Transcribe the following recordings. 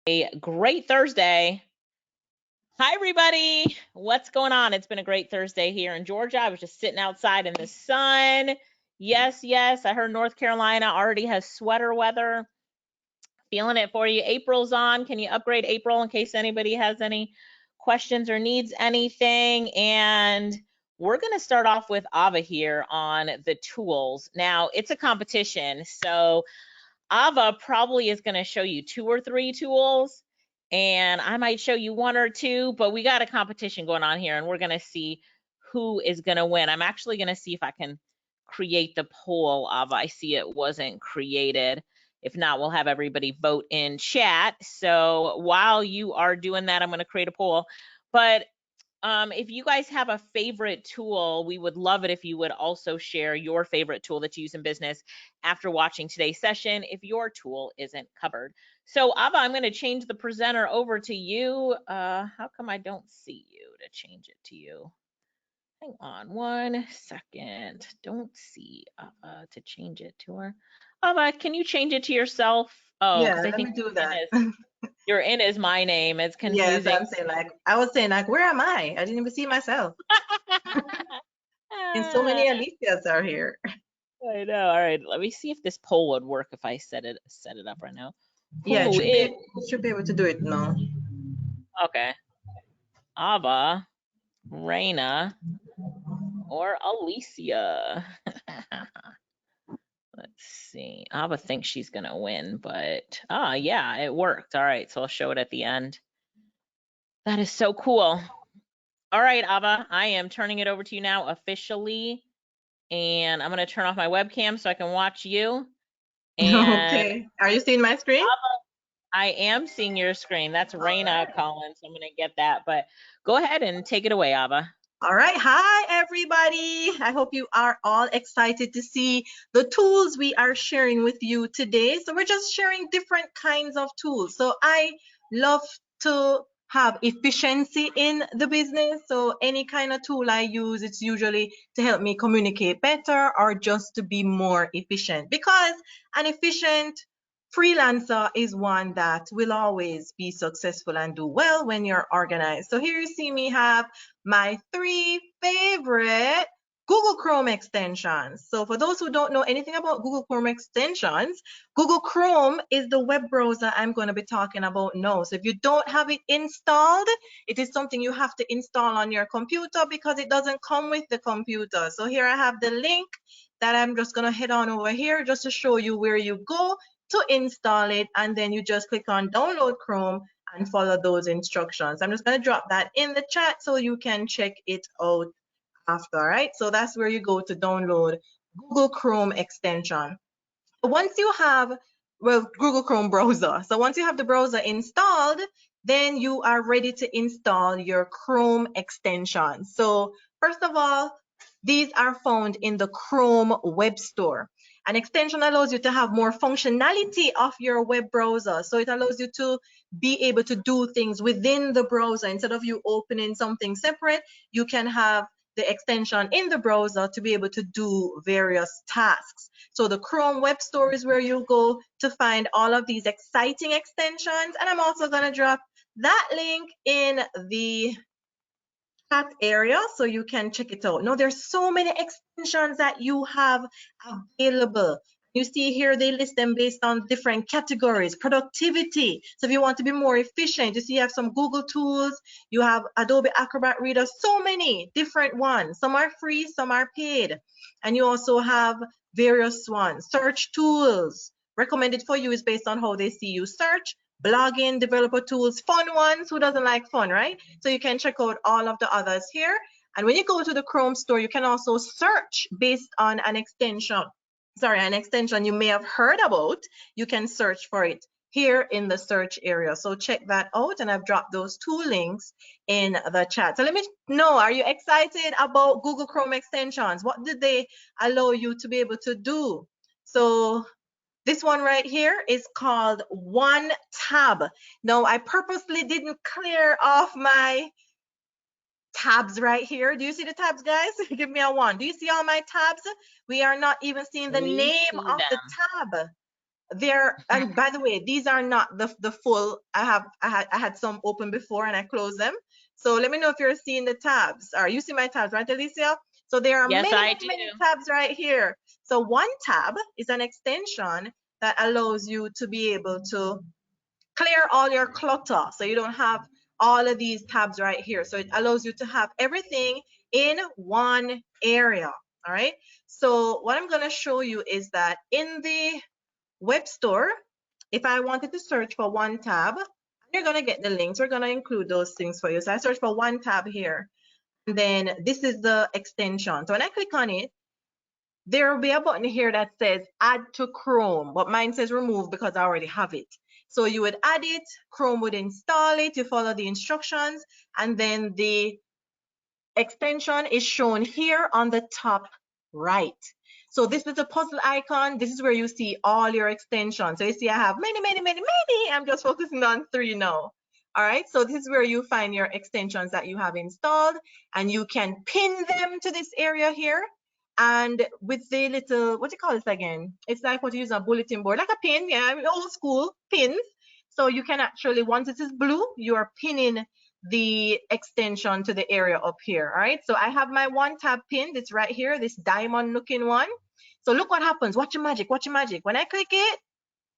A great Thursday. Hi, everybody. What's going on? It's been a great Thursday here in Georgia. I was just sitting outside in the sun. Yes, yes. I heard North Carolina already has sweater weather. Feeling it for you. April's on. Can you upgrade April in case anybody has any questions or needs anything? And we're going to start off with Ava here on the tools. Now, it's a competition, so Ava probably is going to show you 2 or 3 tools, and I might show you 1 or 2, but we got a competition going on here, and we're going to see who is going to win. I'm actually going to see if I can create the poll, Ava. I see it wasn't created. If not, we'll have everybody vote in chat. So while you are doing that, I'm going to create a poll. But if you guys have a favorite tool, we would love it if you would also share your favorite tool that you use in business after watching today's session if your tool isn't covered. So Ava, I'm going to change the presenter over to you. How come I don't see you to change it to you? Hang on 1 second. Don't see Ava to change it to her. Ava, can you change it to yourself? Oh, Yeah, because I let think me do that. your in is my name. It's Yes, confusing. I'm saying I was saying where am I? I didn't even see myself. And so many Alicias are here. I know. All right, let me see if this poll would work if I set it up right now. Yeah, Who is should be able to do it now. okay? Ava, Reina, or Alicia? Let's see. Ava thinks she's gonna win, but yeah, it worked. All right, so I'll show it at the end. That is so cool. All right, Ava, I am turning it over to you now officially, and I'm gonna turn off my webcam so I can watch you. And Okay. Are you seeing my screen? I am seeing your screen. That's Raina calling, so I'm going to get that. But go ahead and take it away, Ava. All right. Hi, everybody. I hope you are all excited to see the tools we are sharing with you today. So we're just sharing different kinds of tools. So I love to have efficiency in the business. So any kind of tool I use, it's usually to help me communicate better or just to be more efficient, because an efficient freelancer is one that will always be successful and do well when you're organized. So here you see me have my 3 favorite Google Chrome extensions. So for those who don't know anything about Google Chrome extensions, Google Chrome is the web browser I'm going to be talking about now. So if you don't have it installed, it is something you have to install on your computer because it doesn't come with the computer. So here I have the link that I'm just going to head on over here just to show you where you go to install it, and then you just click on download Chrome and follow those instructions. I'm just going to drop that in the chat so you can check it out after. All right, so that's where you go to download Google Chrome extension. Once you have, well, Google Chrome browser, so once you have the browser installed, then you are ready to install your Chrome extension. So first of all, these are found in the Chrome Web Store. An extension allows you to have more functionality of your web browser. So it allows you to be able to do things within the browser. Instead of you opening something separate, you can have the extension in the browser to be able to do various tasks. So the Chrome Web Store is where you go to find all of these exciting extensions. And I'm also going to drop that link in the chat area so you can check it out. Now, there's so many extensions that you have available. You see here, they list them based on different categories, productivity. So if you want to be more efficient, you see you have some Google tools, you have Adobe Acrobat Reader, so many different ones. Some are free, some are paid. And you also have various ones. Search tools, recommended for you is based on how they see you search. Blogging, developer tools, fun ones. Who doesn't like fun, right? So you can check out all of the others here. And when you go to the Chrome store, you can also search based on an extension. Sorry, an extension you may have heard about. You can search for it here in the search area. So check that out. And I've dropped those 2 links in the chat. So let me know, are you excited about Google Chrome extensions? What did they allow you to be able to do? So this one right here is called OneTab. Now, I purposely didn't clear off my tabs right here. Do you see the tabs, guys? Give me a 1. Do you see all my tabs? We are not even seeing the name of the tab. there, and by the way, these are not the full. I had some open before and I closed them. So let me know if you're seeing the tabs. Or you see my tabs, right, Alicia? So there are Yes, many, I many, do. many tabs right here. So OneTab is an extension that allows you to be able to clear all your clutter, so you don't have all of these tabs right here. So it allows you to have everything in one area. All right. So what I'm going to show you is that in the web store, if I wanted to search for OneTab, you're going to get the links. We're going to include those things for you. So I search for OneTab here, and then this is the extension. So when I click on it, there will be a button here that says add to Chrome, but mine says remove because I already have it. So you would add it, Chrome would install it, you follow the instructions, and then the extension is shown here on the top right. So this is a puzzle icon. This is where you see all your extensions. So you see I have many, many, many, many. I'm just focusing on 3 now. All right, so this is where you find your extensions that you have installed, and you can pin them to this area here. And with the little, what do you call this again? It's like what you use on a bulletin board, like a pin, yeah, old school pins. So you can actually, once it is blue, you are pinning the extension to the area up here. All right, so I have my OneTab pinned. It's right here, this diamond looking one. So look what happens. Watch your magic, watch your magic. When I click it,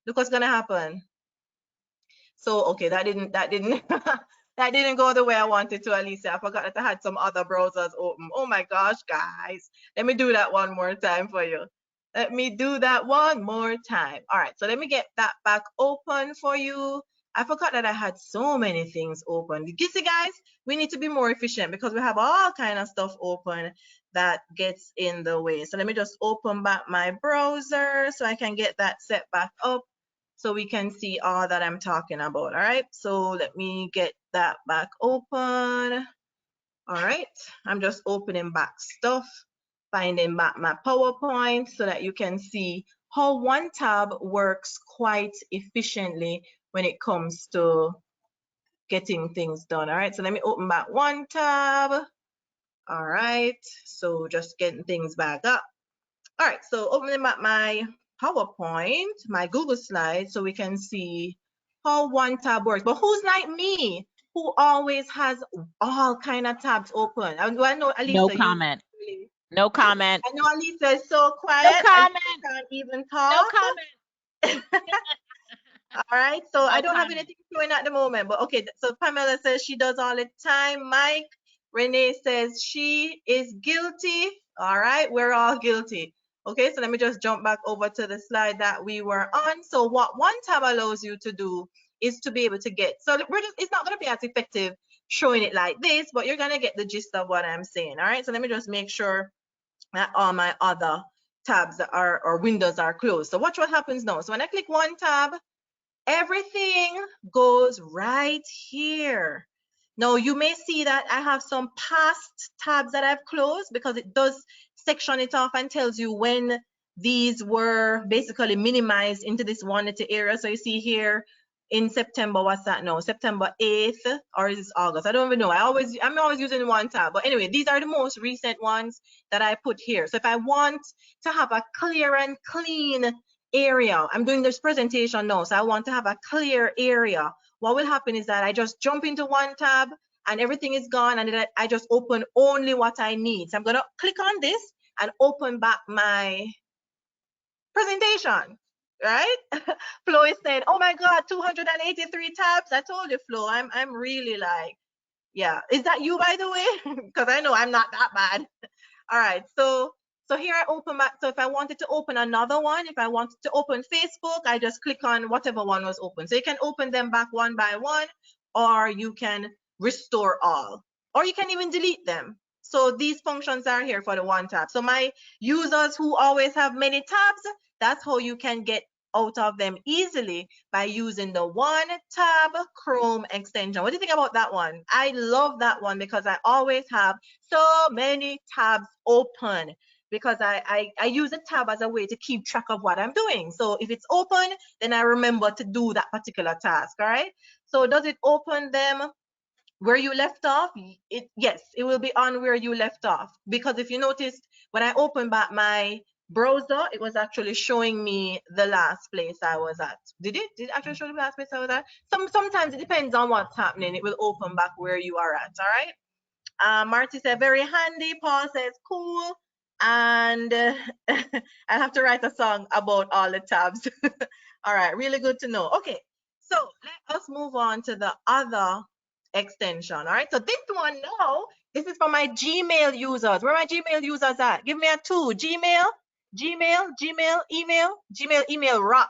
look what's gonna happen. So okay, that didn't that didn't go the way I wanted to, Alicia. I forgot that I had some other browsers open. Oh my gosh, guys. Let me do that one more time for you. Let me do that one more time. All right, so let me get that back open for you. I forgot that I had so many things open. You see, guys, we need to be more efficient because we have all kind of stuff open that gets in the way. So let me just open back my browser so I can get that set back up, so we can see all that I'm talking about. All right, so let me get that back open. All right, I'm just opening back stuff, finding back my PowerPoint so that you can see how OneTab works quite efficiently when it comes to getting things done. All right, so let me open back OneTab. All right, so just getting things back up. All right, so opening up my PowerPoint, my Google Slides, so we can see how OneTab works. But who's like me, who always has all kind of tabs open? I know, Alicia, No comment. you. No comment. I know Alicia is so quiet. No comment. Alicia can't even No talk. comment. All right, so No I don't have comment. anything showing at the moment, but okay. So Pamela says she does all the time. Mike, Renee says she is guilty. All right, we're all guilty. Okay, so let me just jump back over to the slide that we were on. So what OneTab allows you to do is to be able to get, so it's not going to be as effective showing it like this, but you're going to get the gist of what I'm saying. All right, so let me just make sure that all my other tabs are, or windows are closed. So watch what happens now. So when I click OneTab, everything goes right here. Now you may see that I have some past tabs that I've closed because it does section it off and tells you when these were basically minimized into this one little area. So you see here in September, what's that now? September 8th, or is this August? I don't even know. I'm always using OneTab. But anyway, these are the most recent ones that I put here. So if I want to have a clear and clean area, I'm doing this presentation now, so I want to have a clear area. What will happen is that I just jump into OneTab and everything is gone, and then I just open only what I need. So I'm gonna click on this and open back my presentation, right? Flo is saying, oh my God, 283 tabs. I told you, Flo, I'm really like, yeah. Is that you, by the way? Because I know I'm not that bad. All right, so here I open back. So if I wanted to open another one, if I wanted to open Facebook, I just click on whatever one was open. So you can open them back one by one, or you can restore all, or you can even delete them. So these functions are here for the OneTab. So my users who always have many tabs, that's how you can get out of them easily by using the OneTab Chrome extension. What do you think about that one? I love that one because I always have so many tabs open because I use a tab as a way to keep track of what I'm doing. So if it's open, then I remember to do that particular task. All right. So does it open them where you left off? Yes, it will be on where you left off, because if you noticed, when I open back my browser, it was actually showing me the last place I was at. Did it? Did it actually show the last place I was at? Sometimes it depends on what's happening. It will open back where you are at. All right. Marty said, very handy. Paul says, cool. And I have to write a song about all the tabs. All right, really good to know. Okay, so let us move on to the other extension. All right, so this one now, this is for my Gmail users. Where are my Gmail users at? Give me a 2. Gmail, email rock.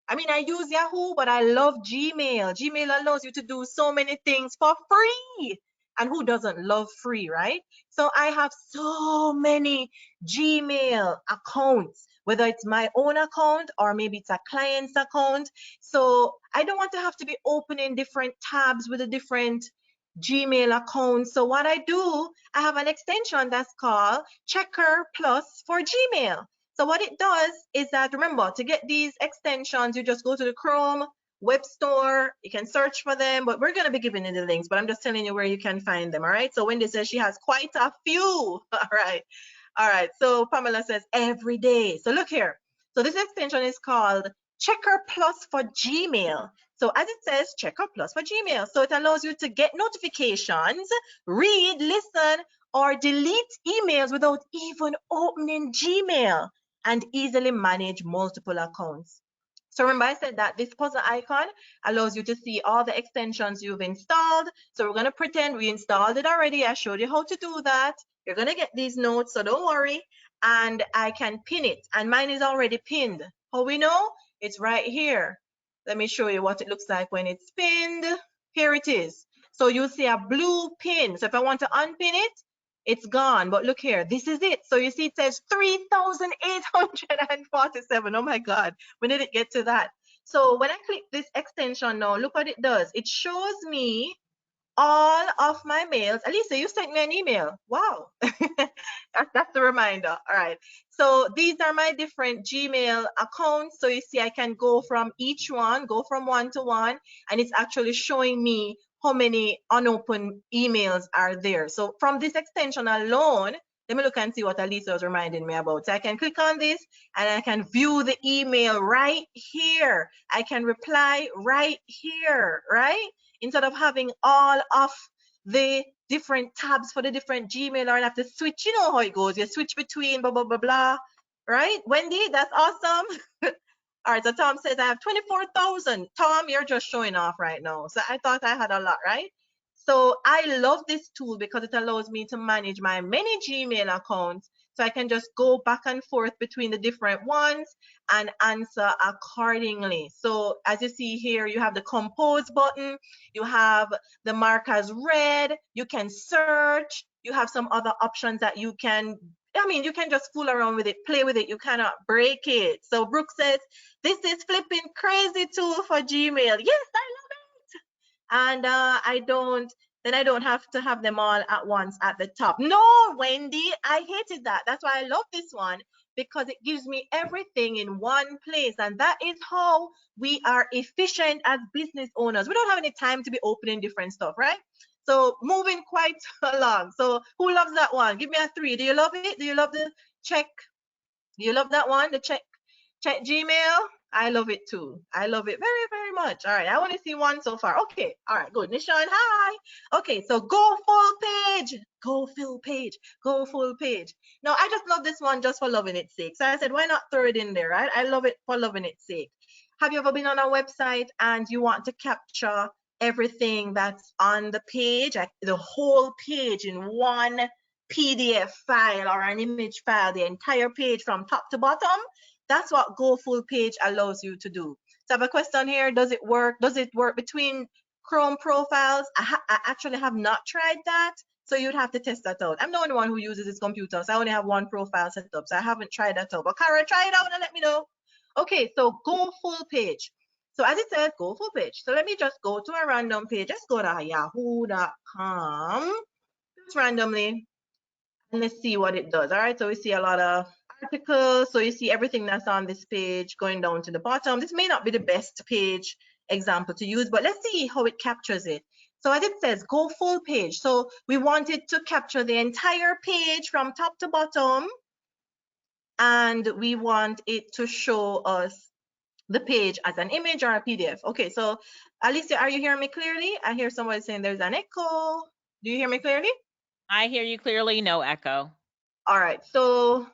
I mean, I use Yahoo, but I love Gmail. Gmail allows you to do so many things for free. And who doesn't love free, right? So I have so many Gmail accounts, whether it's my own account or maybe it's a client's account. So I don't want to have to be opening different tabs with a different Gmail account. So what I do, I have an extension that's called Checker Plus for Gmail. So what it does is that, remember, to get these extensions, you just go to the Chrome web store. You can search for them, but we're going to be giving you the links, but I'm just telling you where you can find them. All right. So Wendy says she has quite a few. All right. All right. So Pamela says every day. So look here. So this extension is called Checker Plus for Gmail. So as it says, Checker Plus for Gmail. So it allows you to get notifications, read, listen, or delete emails without even opening Gmail, and easily manage multiple accounts. So remember I said that this puzzle icon allows you to see all the extensions you've installed. So we're going to pretend we installed it already. I showed you how to do that. You're going to get these notes, so don't worry. And I can pin it. And mine is already pinned. How we know? It's right here. Let me show you what it looks like when it's pinned. Here it is. So you'll see a blue pin. So if I want to unpin it, it's gone. But look here, this is it. So you see it says 3,847. Oh my God, when did it get to that? So when I click this extension now, look what it does. It shows me all of my mails. Alicia, you sent me an email. Wow. that's the reminder. All right. So these are my different Gmail accounts. So you see, I can go from each one, go from one to one, and it's actually showing me how many unopened emails are there. So from this extension alone, let me look and see what Alicia was reminding me about. So I can click on this and I can view the email right here. I can reply right here, right? Instead of having all of the different tabs for the different Gmail, or I have to switch, you know how it goes. You switch between blah, blah, blah, blah, right? Wendy, that's awesome. All right, so Tom says I have 24,000. Tom, you're just showing off right now. So I thought I had a lot, right? So I love this tool because it allows me to manage my many Gmail accounts. So I can just go back and forth between the different ones and answer accordingly. So as you see here, you have the compose button, you have the mark as read, you can search, you have some other options that you can, I mean, you can just fool around with it, play with it, you cannot break it. So Brooke says, this is flipping crazy tool for Gmail. Yes, I love it. And I don't have to have them all at once at the top. No, Wendy, I hated that. That's why I love this one, because it gives me everything in one place. And that is how we are efficient as business owners. We don't have any time to be opening different stuff, right? So moving quite along. So who loves that one? Give me a 3. Do you love it? Do you love the check? Do you love that one? The check Gmail? I love it too. I love it very, very much. All right, I only see one so far. Okay, all right, good. Nishan, hi. Okay, so go full page. Go full page. Go full page. Now, I just love this one just for loving its sake. So I said, why not throw it in there, right? I love it for loving its sake. Have you ever been on a website and you want to capture everything that's on the page, like the whole page in one PDF file or an image file, the entire page from top to bottom? That's what GoFullPage allows you to do. So I have a question here. Does it work? Does it work between Chrome profiles? I actually have not tried that. So you'd have to test that out. I'm the only one who uses this computer, so I only have one profile set up. So I haven't tried that out. But Kara, try it out and let me know. Okay, so GoFullPage. So as it says, GoFullPage. So let me just go to a random page. Let's go to yahoo.com just randomly, and let's see what it does. All right, so we see a lot of articles. So you see everything that's on this page going down to the bottom. This may not be the best page example to use, but let's see how it captures it. So as it says, go full page. So we wanted to capture the entire page from top to bottom. and we want it to show us the page as an image or a PDF. Okay, so Alicia, are you hearing me clearly? I hear somebody saying there's an echo. Do you hear me clearly? I hear you clearly, no echo. All right, so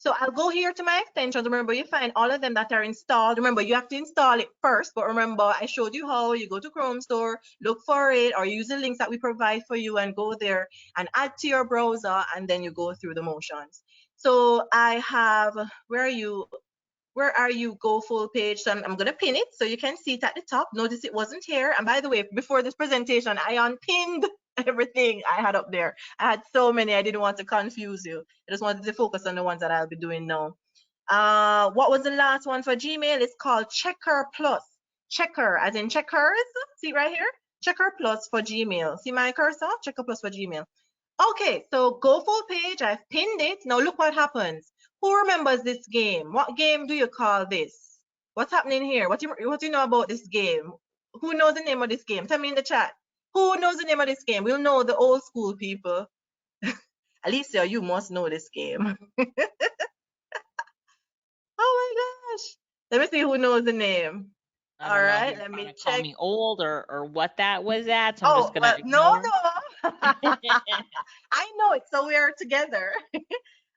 I'll go here to my extensions. Remember, you find all of them that are installed. Remember, you have to install it first, but remember, I showed you how. You go to Chrome Store, look for it, or use the links that we provide for you and go there and add to your browser, and then you go through the motions. So I have, where are you? Where are you? GoFullPage. So I'm going to pin it so you can see it at the top. Notice it wasn't here. And by the way, before this presentation, I unpinned everything I had up there. I had so many, I didn't want to confuse you. I just wanted to focus on the ones that I'll be doing now. What was the last one for Gmail? It's called Checker Plus. Checker, as in checkers. See right here? Checker Plus for Gmail. See my cursor? Checker Plus for Gmail. Okay, so GoFullPage, I've pinned it. Now look what happens. Who remembers this game? What game do you call this? What's happening here? What do you know about this game? Who knows the name of this game? Tell me in the chat. Who knows the name of this game? We'll know the old school people. Alicia, you must know this game. Oh my gosh. Let me see who knows the name. I All don't know if right, you're let trying me to call check. me old or what that was at, so I'm just Oh, gonna no, ignore. no. I know it, so we are together.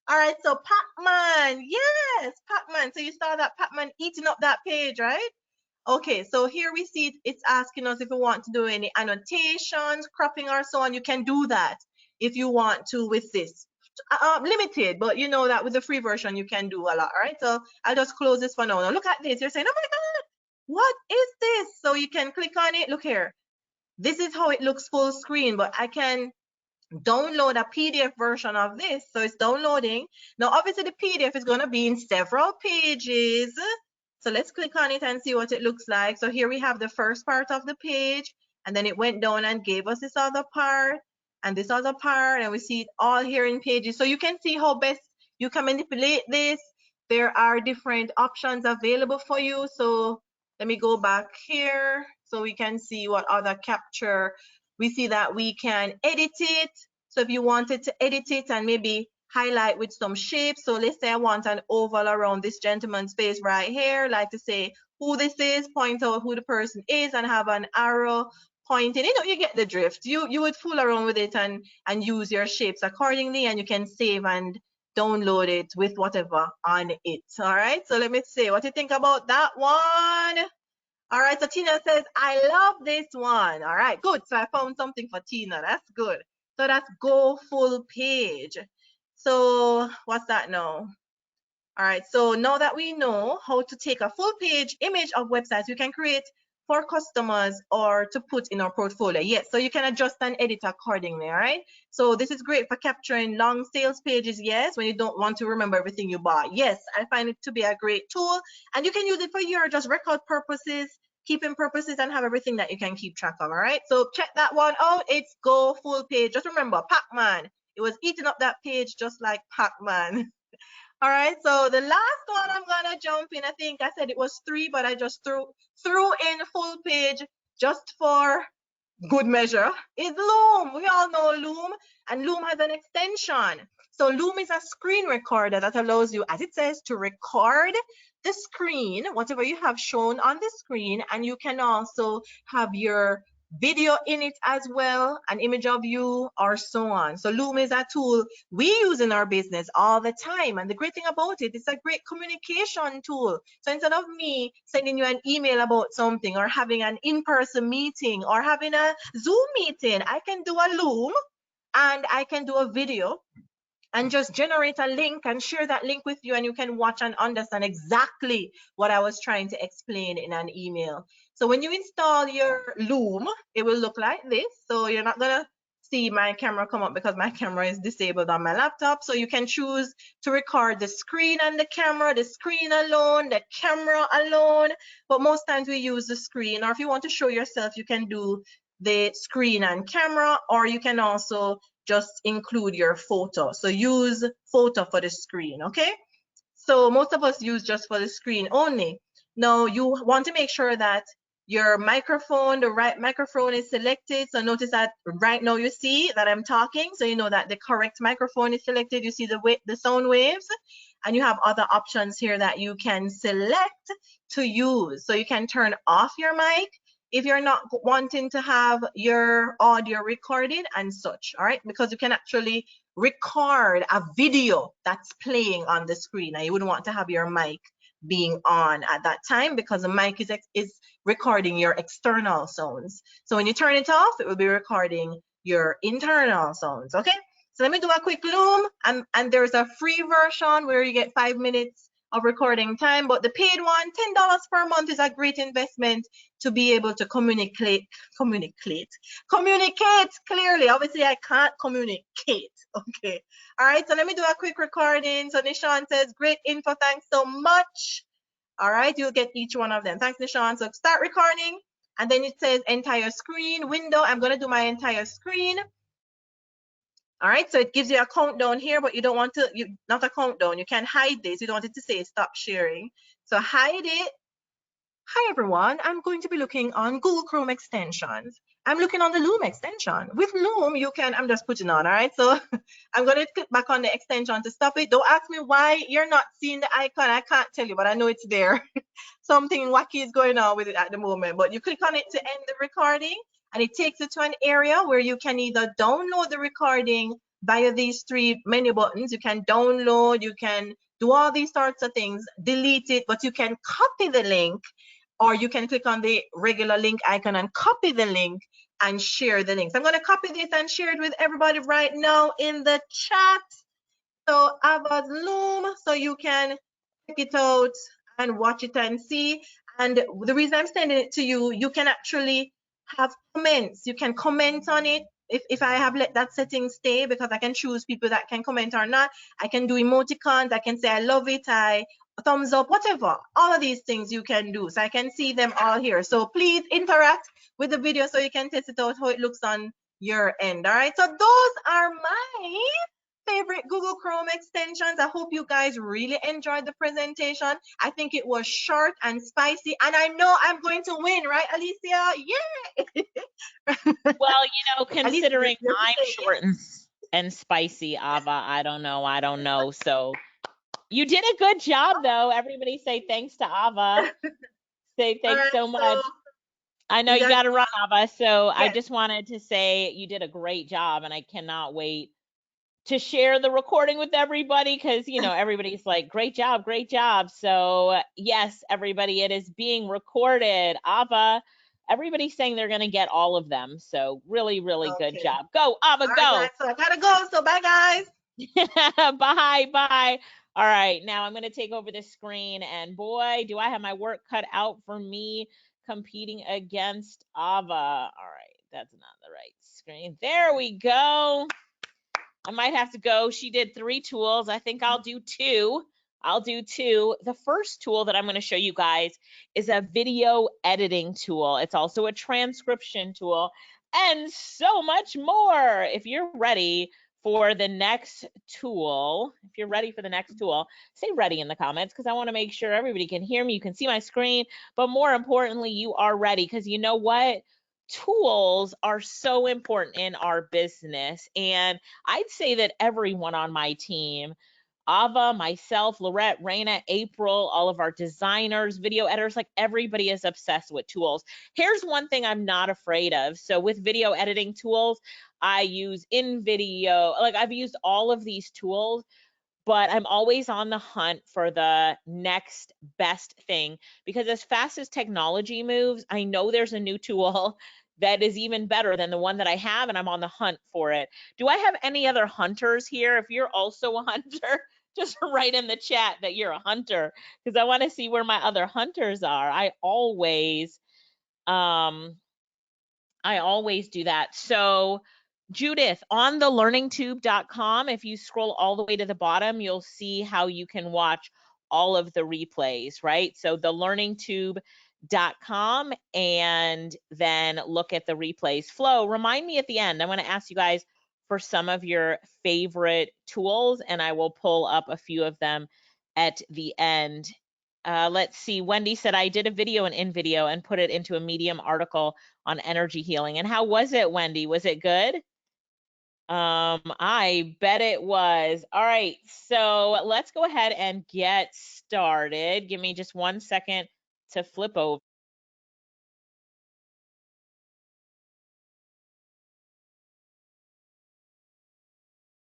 All right, so Pac-Man. Yes, Pac-Man. So you saw that Pac-Man eating up that page, right? Okay, so here we see it's asking us if we want to do any annotations, cropping or so on. You can do that if you want to with this. Limited, but you know that with the free version, you can do a lot, all right? So I'll just close this for now. Now look at this. You're saying, oh my God, what is this? So you can click on it. Look here. This is how it looks full screen, but I can download a PDF version of this. So it's downloading. Now, obviously the PDF is going to be in several pages. So let's click on it and see what it looks like. So here we have the first part of the page, and then it went down and gave us this other part and this other part, and we see it all here in pages. So you can see how best you can manipulate this. There are different options available for you. So let me go back here so we can see what other capture. We see that we can edit it. So if you wanted to edit it and maybe highlight with some shapes. So let's say I want an oval around this gentleman's face right here, like to say who this is, point out who the person is, and have an arrow pointing. You know, you get the drift. You would fool around with it and use your shapes accordingly, and you can save and download it with whatever on it. All right, so let me see what you think about that one. All right, so Tina says, I love this one. All right, good. So I found something for Tina. That's good. So that's GoFullPage. So what's that now? All right, so now that we know how to take a full page image of websites, we can create for customers or to put in our portfolio. Yes, so you can adjust and edit accordingly, all right? So this is great for capturing long sales pages, yes, when you don't want to remember everything you bought. Yes, I find it to be a great tool, and you can use it for your just record purposes, keeping purposes, and have everything that you can keep track of, all right? So check that one out. It's GoFullPage. Just remember, Pac-Man. It was eating up that page just like Pac-Man. All right, so the last one I'm gonna jump in. I think I said it was 3, but I just threw in full page just for good measure. Is Loom. We all know Loom, and Loom has an extension. So Loom is a screen recorder that allows you, as it says, to record the screen, whatever you have shown on the screen, and you can also have your video in it as well, an image of you, or so on. So Loom is a tool we use in our business all the time. And the great thing about it, it's a great communication tool. So instead of me sending you an email about something or having an in-person meeting or having a Zoom meeting, I can do a Loom and I can do a video and just generate a link and share that link with you, and you can watch and understand exactly what I was trying to explain in an email. So when you install your Loom, it will look like this. So you're not gonna see my camera come up because my camera is disabled on my laptop. So you can choose to record the screen and the screen alone, the camera alone, but most times we use the screen. Or if you want to show yourself, you can do the screen and camera, or you can also just include your photo. So use photo for the screen, okay? So most of us use just for the screen only. Now you want to make sure that your microphone, the right microphone is selected. So notice that right now you see that I'm talking. So you know that the correct microphone is selected. You see the sound waves, and you have other options here that you can select to use. So you can turn off your mic if you're not wanting to have your audio recorded and such, all right? Because you can actually record a video that's playing on the screen, and you wouldn't want to have your mic being on at that time because the mic is recording your external sounds. So when you turn it off, it will be recording your internal sounds, okay? So let me do a quick Loom, and there's a free version where you get 5 minutes of recording time, but the paid one, $10 per month, is a great investment to be able to communicate clearly. Obviously, I can't communicate, okay? All right, so let me do a quick recording. So Nishan says, great info, thanks so much. All right, you'll get each one of them. Thanks, Nishan. So start recording, and then it says entire screen window. I'm gonna do my entire screen. All right, so it gives you a countdown here, but you don't want to, not a countdown. You can hide this. You don't want it to say stop sharing. So hide it. Hi everyone, I'm going to be looking on Google Chrome extensions. I'm looking on the Loom extension. With Loom, you can, I'm just putting on, all right? So I'm going to click back on the extension to stop it. Don't ask me why you're not seeing the icon. I can't tell you, but I know it's there. Something wacky is going on with it at the moment, but you click on it to end the recording, and it takes you to an area where you can either download the recording via these 3 menu buttons. You can download, you can do all these sorts of things, delete it, but you can copy the link, or you can click on the regular link icon and copy the link and share the links. I'm going to copy this and share it with everybody right now in the chat. So Ava's Loom, so you can check it out and watch it and see. And the reason I'm sending it to you, you can actually have comments. You can comment on it. If I have let that setting stay, because I can choose people that can comment or not. I can do emoticons. I can say I love it, I thumbs up, whatever. All of these things you can do. So I can see them all here. So please interact with the video so you can test it out how it looks on your end. All right. So those are my favorite Google Chrome extensions. I hope you guys really enjoyed the presentation. I think it was short and spicy, and I know I'm going to win, right, Alicia? Yeah. Well, considering Alicia, I'm short and spicy, Ava, I don't know. So you did a good job, though. Everybody say thanks to Ava. Say thanks so much. I know you got to run, Ava. So yes. I just wanted to say you did a great job, and I cannot wait to share the recording with everybody because, everybody's like, great job, great job. So yes, everybody, it is being recorded. Ava, everybody's saying they're going to get all of them. So really, really good job. Go, Ava, go. Right, so I got to go. So bye, guys. Bye. All right, now I'm going to take over the screen, and boy, do I have my work cut out for me competing against Ava. All right, that's not the right screen. There we go. I might have to go. She did 3 tools. I think I'll do 2. The first tool that I'm going to show you guys is a video editing tool. It's also a transcription tool and so much more. If you're ready for the next tool, say ready in the comments because I want to make sure everybody can hear me. You can see my screen, but more importantly, you are ready because you know what? Tools are so important in our business, and I'd say that everyone on my team, Ava, myself, Lorette, Raina, April, all of our designers, video editors, like everybody is obsessed with tools. Here's one thing I'm not afraid of. So with video editing tools, I use InVideo, like I've used all of these tools, but I'm always on the hunt for the next best thing because as fast as technology moves, I know there's a new tool that is even better than the one that I have, and I'm on the hunt for it. Do I have any other hunters here? If you're also a hunter, just write in the chat that you're a hunter because I want to see where my other hunters are. I always do that. So Judith, on the learningtube.com, if you scroll all the way to the bottom, you'll see how you can watch all of the replays, right? So the learningtube.com, and then look at the replays. Flo, remind me at the end. I want to ask you guys for some of your favorite tools, and I will pull up a few of them at the end. Let's see. Wendy said, I did a video in InVideo and put it into a Medium article on energy healing. And how was it, Wendy? Was it good? I bet it was. All right, so let's go ahead and get started. Give me just 1 second to flip over.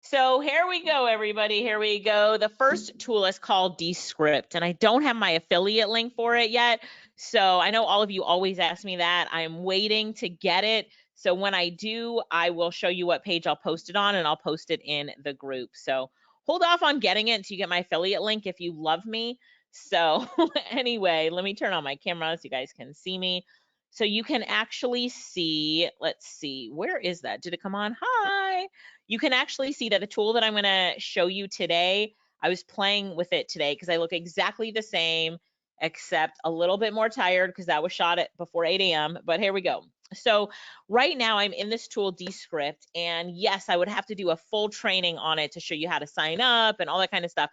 So here we go, everybody. Here we go. The first tool is called Descript, and I don't have my affiliate link for it yet. So I know all of you always ask me that. I'm waiting to get it. So when I do, I will show you what page I'll post it on, and I'll post it in the group. So hold off on getting it until you get my affiliate link if you love me. So anyway, let me turn on my camera so you guys can see me. So you can actually see, let's see, where is that? Did it come on? Hi. You can actually see that the tool that I'm going to show you today, I was playing with it today because I look exactly the same, except a little bit more tired because that was shot at before 8 a.m. But here we go. So right now I'm in this tool Descript, and yes, I would have to do a full training on it to show you how to sign up and all that kind of stuff.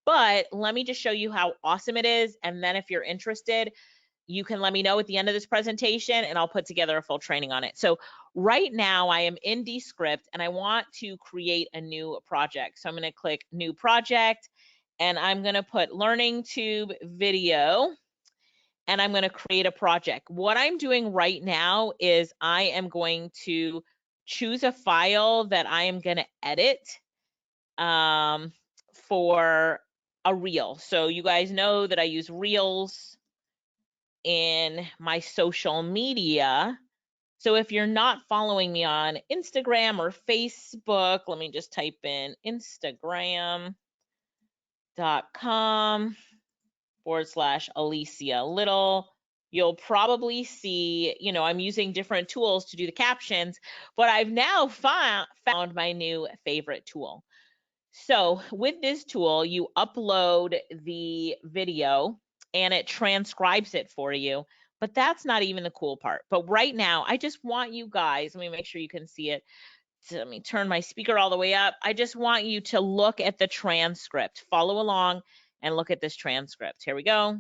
But let me just show you how awesome it is. And then if you're interested, you can let me know at the end of this presentation and I'll put together a full training on it. So right now I am in Descript and I want to create a new project. So I'm going to click new project and I'm going to put learning tube video and I'm going to create a project. What I'm doing right now is I am going to choose a file that I am going to edit for a reel. So you guys know that I use reels in my social media. So if you're not following me on Instagram or Facebook, let me just type in Instagram.com/Alicia Lyttle. You'll probably see, you know, I'm using different tools to do the captions, but I've now found my new favorite tool. So with this tool, you upload the video and it transcribes it for you, but that's not even the cool part. But right now, I just want you guys, let me make sure you can see it. So let me turn my speaker all the way up. I just want you to look at the transcript, follow along and look at this transcript. Here we go.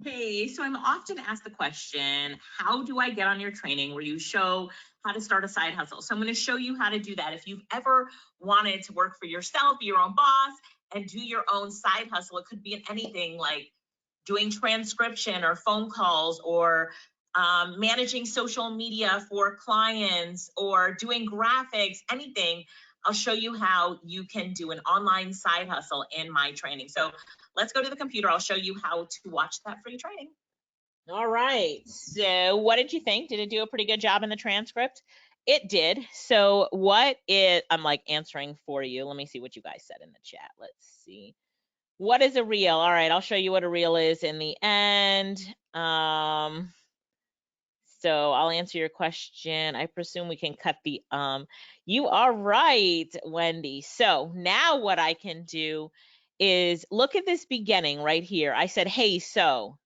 Hey, so I'm often asked the question, how do I get on your training where you show how to start a side hustle? So I'm going to show you how to do that. If you've ever wanted to work for yourself, be your own boss, and do your own side hustle, it could be anything like doing transcription or phone calls or managing social media for clients or doing graphics, anything. I'll show you how you can do an online side hustle in my training. So let's go to the computer. I'll show you how to watch that free training. All right. So what did you think? Did it do a pretty good job in the transcript? It did. So I'm like answering for you. Let me see what you guys said in the chat. Let's see. What is a reel? All right, I'll show you what a reel is in the end. So I'll answer your question. I presume we can cut the You are right, Wendy. So now what I can do is look at this beginning right here. I said, hey, so.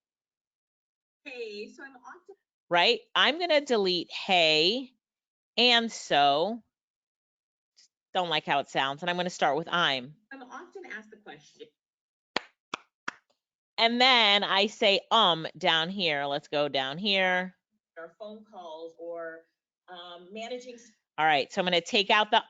Hey, so I'm on to, right? I'm going to delete hey and so. Don't like how it sounds. And I'm going to start with I'm often asked the question. And then I say down here. Let's go down here. Or phone calls or managing. All right, so I'm going to take out the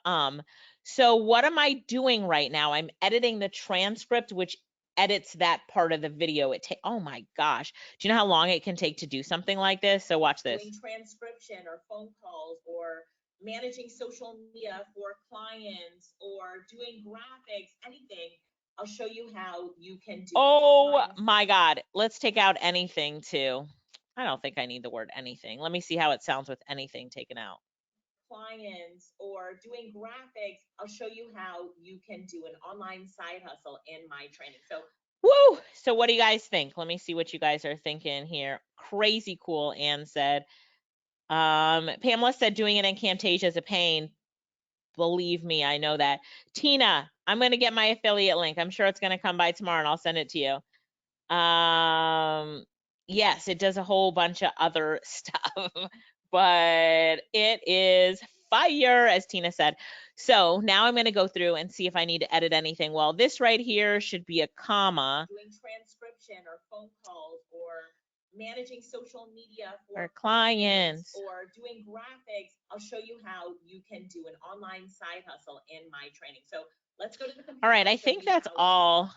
So what am I doing right now? I'm editing the transcript, which edits that part of the video. Oh my gosh. Do you know how long it can take to do something like this? So watch this. Doing transcription or phone calls or managing social media for clients or doing graphics, anything. I'll show you how you can do. Oh my God. Let's take out anything too. I don't think I need the word anything. Let me see how it sounds with anything taken out. Clients or doing graphics, I'll show you how you can do an online side hustle in my training. So, woo! So what do you guys think? Let me see what you guys are thinking here. Crazy cool, Anne said. Pamela said doing it in Camtasia is a pain. Believe me, I know that. Tina, I'm going to get my affiliate link. I'm sure it's going to come by tomorrow and I'll send it to you. Yes, it does a whole bunch of other stuff, but it is fire, as Tina said. So now I'm going to go through and see if I need to edit anything. Well, this right here should be a comma. Doing transcription or phone calls or managing social media for clients or doing graphics. I'll show you how you can do an online side hustle in my training. So let's go to the computer. All right, I think that's all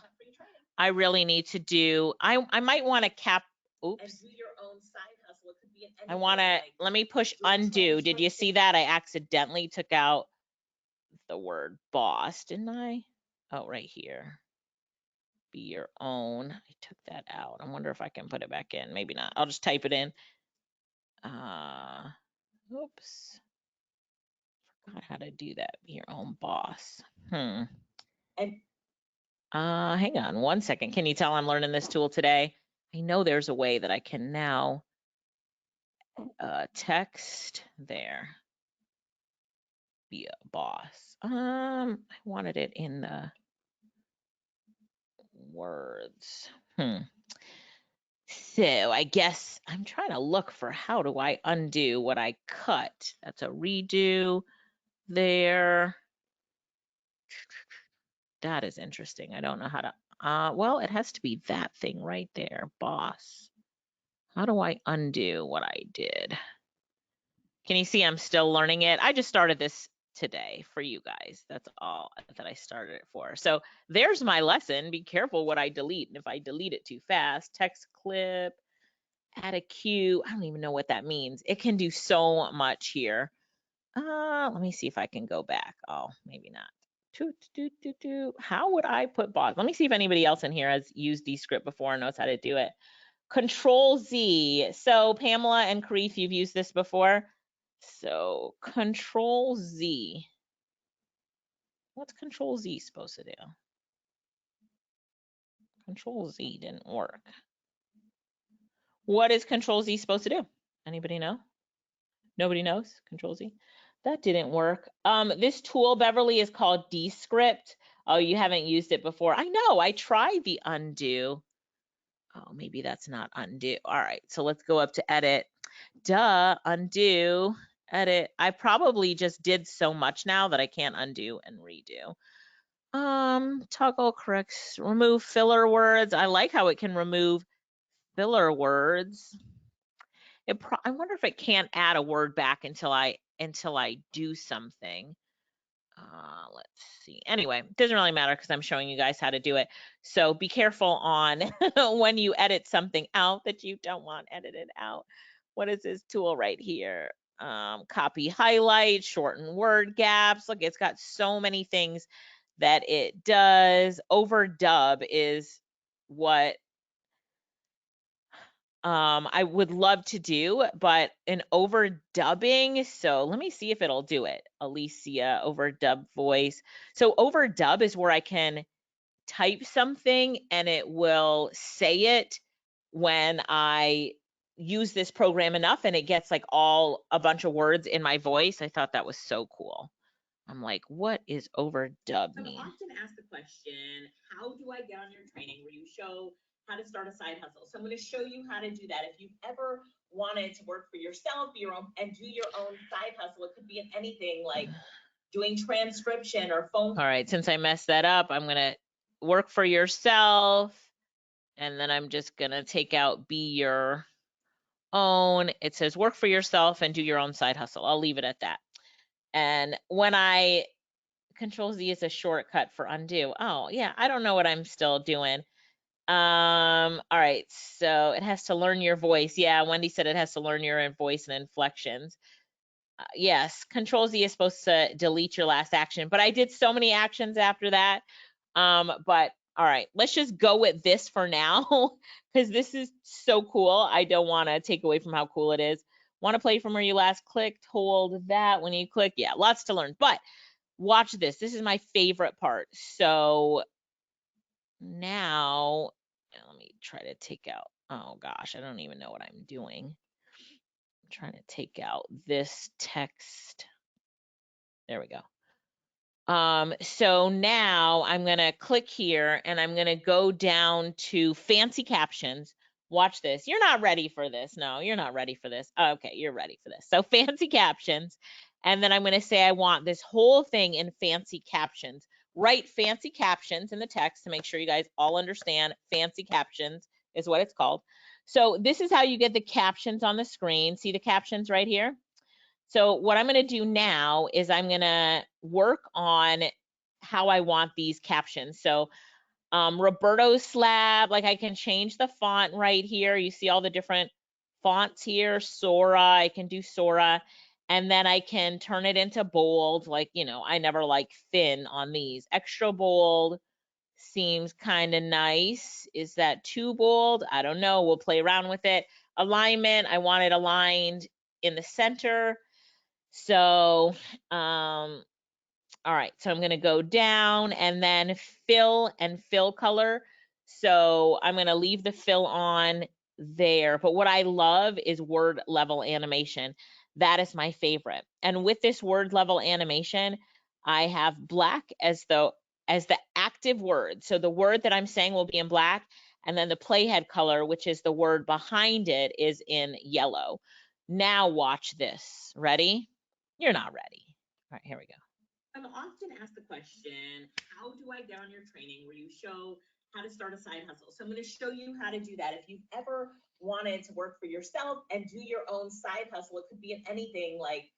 I really need to do. I might want to cap, oops. And do your own side hustle. It could be I want to, let me push undo. Did you see that? I accidentally took out the word boss, didn't I? Oh, right here. Be your own. I took that out. I wonder if I can put it back in. Maybe not. I'll just type it in. Oops. Forgot how to do that. Be your own boss. And hang on one second. Can you tell I'm learning this tool today? I know there's a way that I can now text there. Be a boss. I wanted it in the words. So I guess I'm trying to look for how do I undo what I cut. That's a redo there. That is interesting. I don't know how to, well, it has to be that thing right there, boss. How do I undo what I did? Can you see I'm still learning it? I just started this today for you guys. That's all that I started it for. So there's my lesson. Be careful what I delete. And if I delete it too fast, text clip, add a cue. I don't even know what that means. It can do so much here. Let me see if I can go back. Oh, maybe not. How would I put boss? Let me see if anybody else in here has used Descript before and knows how to do it. Control Z. So Pamela and Karith, you've used this before. So Control Z. What's Control Z supposed to do? Control Z didn't work. What is Control Z supposed to do? Anybody know? Nobody knows? Control Z? That didn't work. This tool, Beverly, is called Descript. Oh, you haven't used it before. I know, I tried the undo. Oh, maybe that's not undo. All right, so let's go up to edit. Duh, undo, edit. I probably just did so much now that I can't undo and redo. Toggle corrects, remove filler words. I like how it can remove filler words. I wonder if it can't add a word back until I do something. Let's see. Anyway, it doesn't really matter because I'm showing you guys how to do it. So be careful on when you edit something out that you don't want edited out. What is this tool right here? Copy highlight, shorten word gaps. Look, it's got so many things that it does. Overdub is what I would love to do, but an overdubbing. So let me see if it'll do it. Alicia, overdub voice. So overdub is where I can type something and it will say it when I use this program enough and it gets like a bunch of words in my voice. I thought that was so cool. I'm like, what is overdub mean? I often ask the question, how do I get on your training where you show how to start a side hustle? So I'm going to show you how to do that. If you've ever wanted to work for yourself, and do your own side hustle, it could be in anything like doing transcription or phone. All right, since I messed that up, I'm going to work for yourself. And then I'm just going to take out be your own. It says work for yourself and do your own side hustle. I'll leave it at that. And when Control Z is a shortcut for undo. Oh, yeah, I don't know what I'm still doing. All right, so it has to learn your voice. Yeah, Wendy said it has to learn your voice and inflections. Yes, Control Z is supposed to delete your last action, but I did so many actions after that. But all right, let's just go with this for now because this is so cool. I don't want to take away from how cool it is. Want to play from where you last clicked, hold that when you click. Yeah, lots to learn, but watch this. This is my favorite part. So now let me try to take out, oh gosh, I don't even know what I'm doing. I'm trying to take out this text. There we go. So now I'm going to click here and I'm going to go down to fancy captions. Watch this. You're not ready for this. No, you're not ready for this. Okay, you're ready for this. So fancy captions. And then I'm going to say I want this whole thing in fancy captions. Write fancy captions in the text to make sure you guys all understand. Fancy captions is what it's called. So this is how you get the captions on the screen. See the captions right here? So what I'm going to do now is I'm going to work on how I want these captions. So Roberto's slab, like I can change the font right here. You see all the different fonts here. Sora, I can do Sora. And then I can turn it into bold. Like, you know, I never like thin on these. Extra bold seems kind of nice. Is that too bold? I don't know. We'll play around with it. Alignment, I want it aligned in the center. So, all right, so I'm going to go down and then fill and fill color. So I'm going to leave the fill on there. But what I love is word level animation. That is my favorite. And with this word level animation, I have black as the active word. So the word that I'm saying will be in black, and then the playhead color, which is the word behind it, is in yellow. Now watch this. Ready? You're not ready. All right, here we go. I'm often asked the question, how do I get on your training where you show how to start a side hustle? So I'm going to show you how to do that. If you've ever wanted to work for yourself and do your own side hustle, it could be in anything like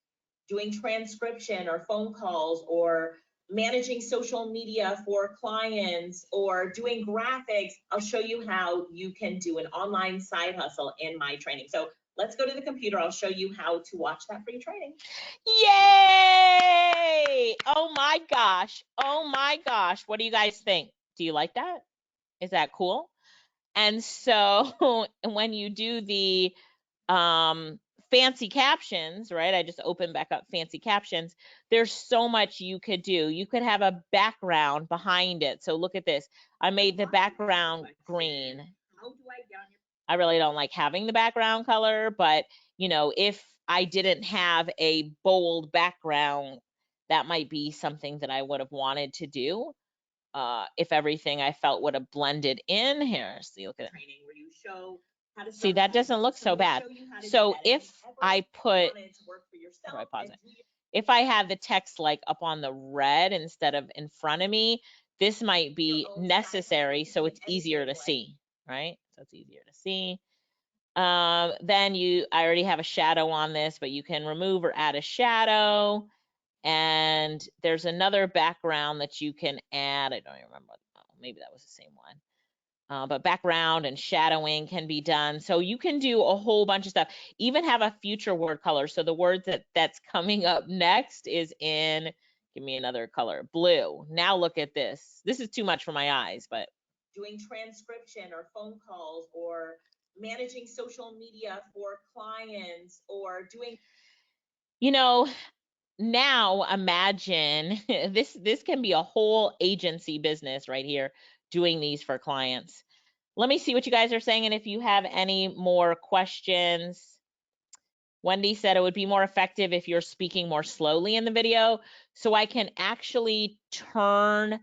doing transcription or phone calls or managing social media for clients or doing graphics. I'll show you how you can do an online side hustle in my training. So let's go to the computer. I'll show you how to watch that free training. Yay! Oh my gosh. Oh my gosh. What do you guys think? Do you like that? Is that cool? And so when you do the fancy captions, right? I just opened back up fancy captions. There's so much you could do. You could have a background behind it. So look at this. I made the background green. How do I get on your I really don't like having the background color, but you know, if I didn't have a bold background, that might be something that I would have wanted to do. If everything I felt would have blended in here. See, look at it. Where you show how to see, that doesn't look so bad. So if I put, how do I pause it? If I have the text like up on the red instead of in front of me, this might be necessary so it's easier to see, right? So it's easier to see. Then I already have a shadow on this, but you can remove or add a shadow. And there's another background that you can add. I don't even remember. Oh, maybe that was the same one. But background and shadowing can be done. So you can do a whole bunch of stuff. Even have a future word color. So the word that's coming up next is in, give me another color, blue. Now look at this. This is too much for my eyes, but doing transcription or phone calls or managing social media for clients or doing, you know, now imagine this can be a whole agency business right here doing these for clients. Let me see what you guys are saying, and if you have any more questions. Wendy said it would be more effective if you're speaking more slowly in the video, so I can actually turn.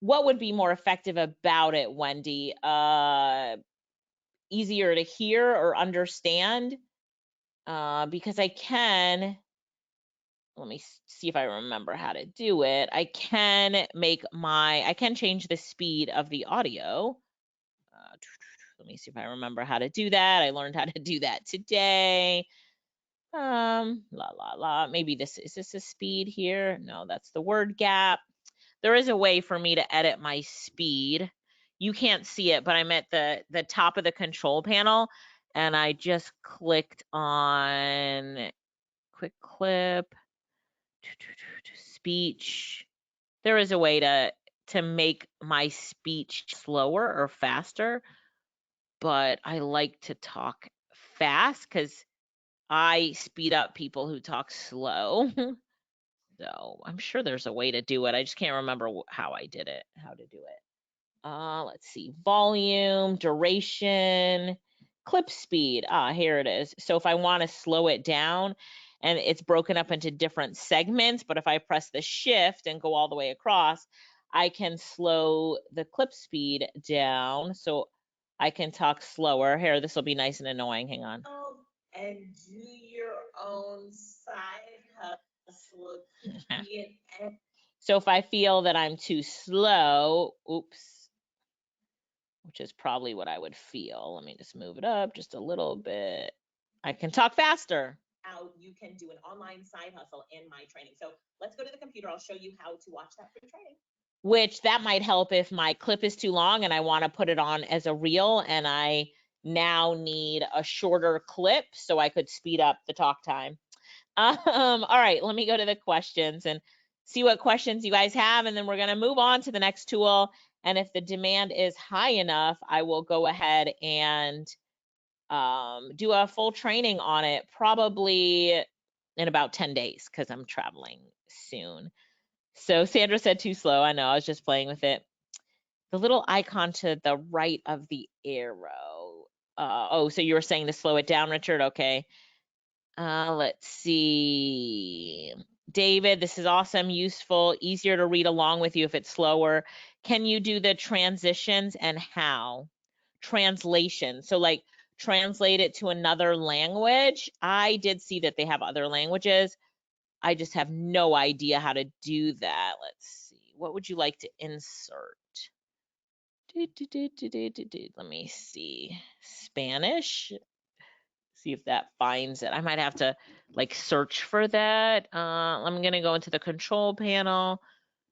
What would be more effective about it, Wendy? Easier to hear or understand? Because I can, let me see if I remember how to do it. I can change the speed of the audio. Let me see if I remember how to do that. I learned how to do that today. Maybe is this a speed here? No, that's the word gap. There is a way for me to edit my speed. You can't see it, but I'm at the top of the control panel and I just clicked on quick clip, speech. There is a way to make my speech slower or faster, but I like to talk fast because I speed up people who talk slow. So I'm sure there's a way to do it. I just can't remember how I did it, how to do it. Let's see, volume, duration, clip speed. Here it is. So if I want to slow it down, and it's broken up into different segments, but if I press the shift and go all the way across, I can slow the clip speed down so I can talk slower. Here, this will be nice and annoying. Hang on. And do your own side So if I feel that I'm too slow, oops, which is probably what I would feel. Let me just move it up just a little bit. I can talk faster. How you can do an online side hustle in my training. So let's go to the computer. I'll show you how to watch that free training. Which that might help if my clip is too long and I want to put it on as a reel and I now need a shorter clip so I could speed up the talk time. All right, let me go to the questions and see what questions you guys have, and then we're going to move on to the next tool. And if the demand is high enough, I will go ahead and do a full training on it, probably in about 10 days because I'm traveling soon. So Sandra said too slow. I know, I was just playing with it. The little icon to the right of the arrow. Oh, so you were saying to slow it down, Richard? Okay. Let's see. David, this is awesome, useful, easier to read along with you if it's slower. Can you do the transitions and how? Translation. So like translate it to another language. I did see that they have other languages. I just have no idea how to do that. Let's see. What would you like to insert? Let me see. Spanish. See if that finds it. I might have to like search for that. I'm gonna go into the control panel.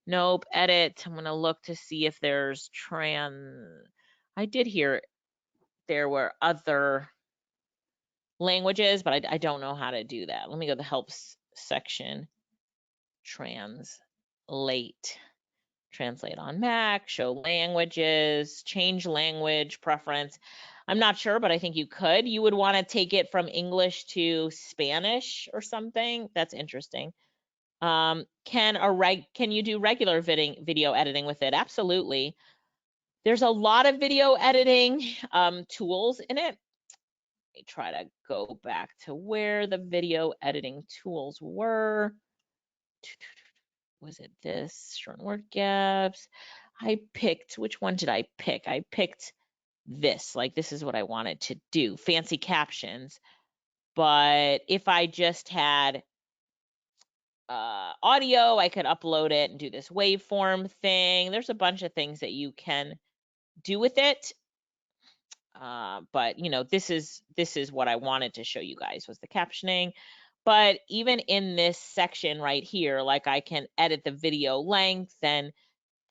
Nope, edit. I'm gonna look to see if there's I did hear there were other languages, but I don't know how to do that. Let me go to the helps section. Translate. Translate on Mac, show languages, change language preference. I'm not sure, but I think you could. You would want to take it from English to Spanish or something. That's interesting. Can you do regular video editing with it? Absolutely. There's a lot of video editing tools in it. Let me try to go back to where the video editing tools were. Was it this? Short word gaps. I picked, which one did I pick? I picked this, like this is what I wanted to do, fancy captions. But if I just had audio, I could upload it and do this waveform thing. There's a bunch of things that you can do with it. But you know, this is what I wanted to show you guys was the captioning. But even in this section right here, like I can edit the video length, and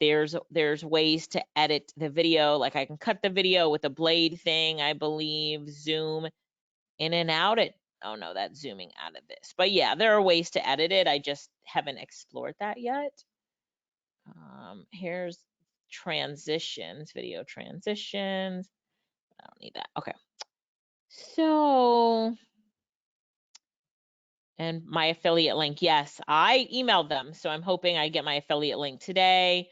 there's ways to edit the video. Like I can cut the video with a blade thing, I believe, zoom in and out. Oh no, that's zooming out of this. But yeah, there are ways to edit it. I just haven't explored that yet. Here's transitions, video transitions. I don't need that. Okay. So, and my affiliate link, yes, I emailed them. So I'm hoping I get my affiliate link today.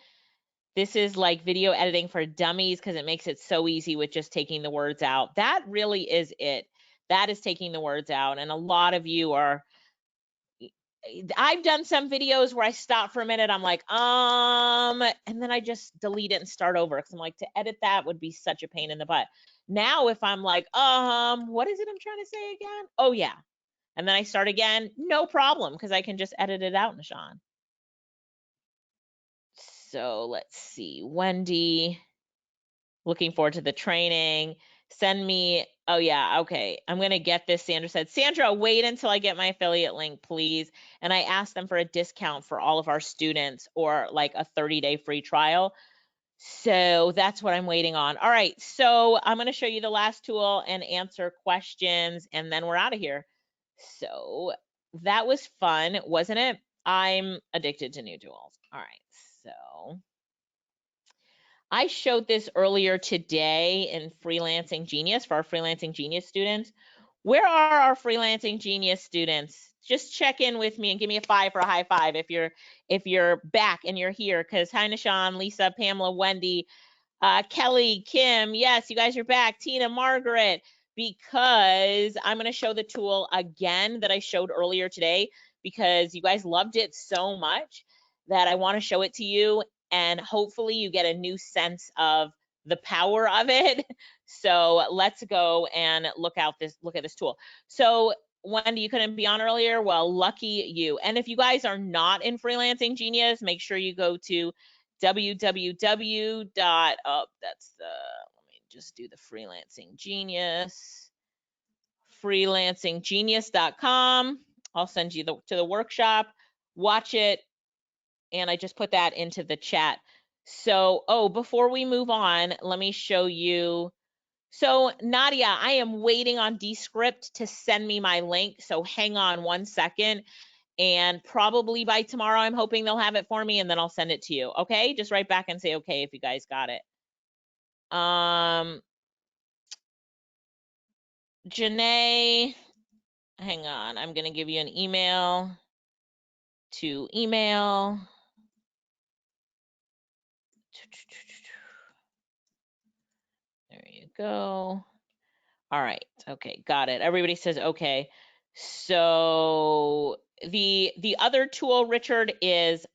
This is like video editing for dummies because it makes it so easy with just taking the words out. That really is it. That is taking the words out. And a lot of you are, I've done some videos where I stop for a minute. I'm like, and then I just delete it and start over because I'm like, to edit that would be such a pain in the butt. Now, if I'm like, what is it I'm trying to say again? Oh yeah. And then I start again, no problem, because I can just edit it out, Nishan. So let's see, Wendy, looking forward to the training. Send me, oh yeah, okay. I'm gonna get this, Sandra said. Sandra, wait until I get my affiliate link, please. And I asked them for a discount for all of our students or like a 30-day free trial. So that's what I'm waiting on. All right, so I'm gonna show you the last tool and answer questions, and then we're out of here. So that was fun, wasn't it? I'm addicted to new tools. All right, so I showed this earlier today in Freelancing Genius for our Freelancing Genius students. Where are our Freelancing Genius students? Just check in with me and give me a 5 for a high five if you're back and you're here, because hi Nishan, Lisa, Pamela, Wendy, Kelly, Kim, yes, you guys are back. Tina, Margaret, because I'm going to show the tool again that I showed earlier today because you guys loved it so much that I want to show it to you, and hopefully you get a new sense of the power of it. So let's go and look at this tool. So Wendy, you couldn't be on earlier. Well, lucky you. And if you guys are not in Freelancing Genius, make sure you go to www. Oh, that's the, let me just do the Freelancing Genius, freelancinggenius.com. I'll send you to the workshop, watch it, and I just put that into the chat. So, oh, before we move on, let me show you. So Nadia, I am waiting on Descript to send me my link. So hang on 1 second, and probably by tomorrow, I'm hoping they'll have it for me, and then I'll send it to you. Okay, just write back and say okay if you guys got it. Janae, hang on, I'm gonna give you an email to email. There you go. All right, okay, got it. Everybody says okay. So the other tool, Richard, is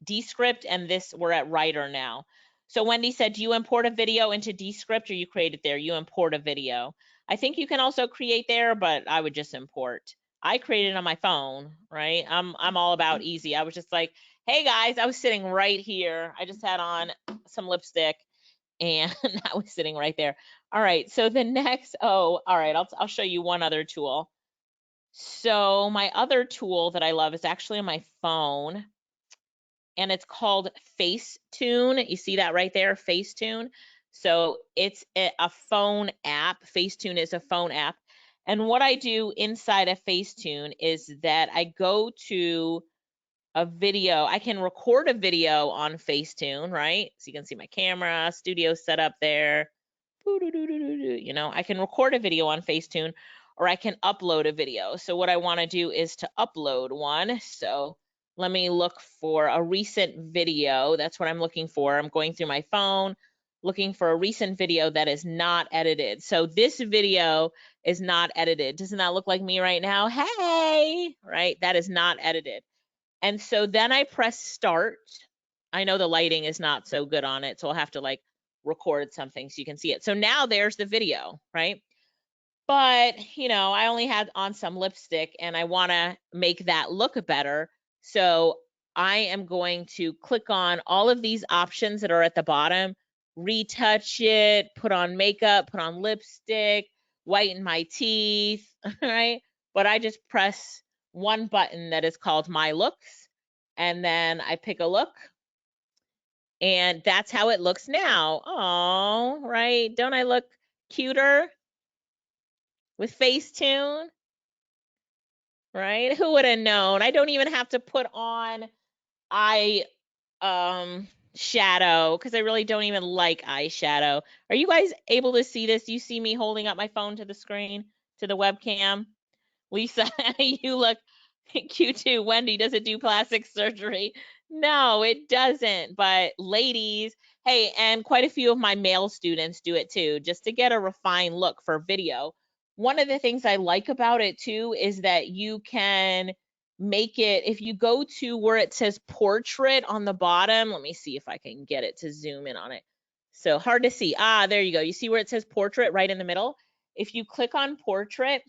Descript, and this, we're at Rytr now. So Wendy said, do you import a video into Descript, or you create it there? You import a video. I think you can also create there, but I would just import. I created on my phone, right? I'm all about easy. I was just like, hey guys, I was sitting right here. I just had on some lipstick, and I was sitting right there. All right, so the next, oh, all right, I'll show you one other tool. So my other tool that I love is actually on my phone, and it's called Facetune. You see that right there, Facetune? So it's a phone app. Facetune is a phone app. And what I do inside of Facetune is that I go to a video. I can record a video on Facetune, right? So you can see my camera, studio set up there. You know, I can record a video on Facetune, or I can upload a video. So what I want to do is to upload one. So let me look for a recent video. That's what I'm looking for. I'm going through my phone, looking for a recent video that is not edited. So this video is not edited. Doesn't that look like me right now? Hey, right? That is not edited. And so then I press start. I know the lighting is not so good on it, so I'll have to like record something so you can see it. So now there's the video, right? But, you know, I only had on some lipstick and I want to make that look better. So I am going to click on all of these options that are at the bottom, retouch it, put on makeup, put on lipstick, whiten my teeth, right? But I just press one button that is called My Looks, and then I pick a look, and that's how it looks now. Oh, right? Don't I look cuter with Facetune? Right? Who would have known? I don't even have to put on shadow, because I really don't even like eyeshadow. Are you guys able to see this? You see me holding up my phone to the screen, to the webcam? Lisa, you look cute too. Wendy, does it do plastic surgery? No, it doesn't. But ladies, hey, and quite a few of my male students do it too, just to get a refined look for video. One of the things I like about it too is that you can make it, if you go to where it says portrait on the bottom, let me see if I can get it to zoom in on it. So hard to see. Ah, there you go. You see where it says portrait right in the middle? If you click on portrait,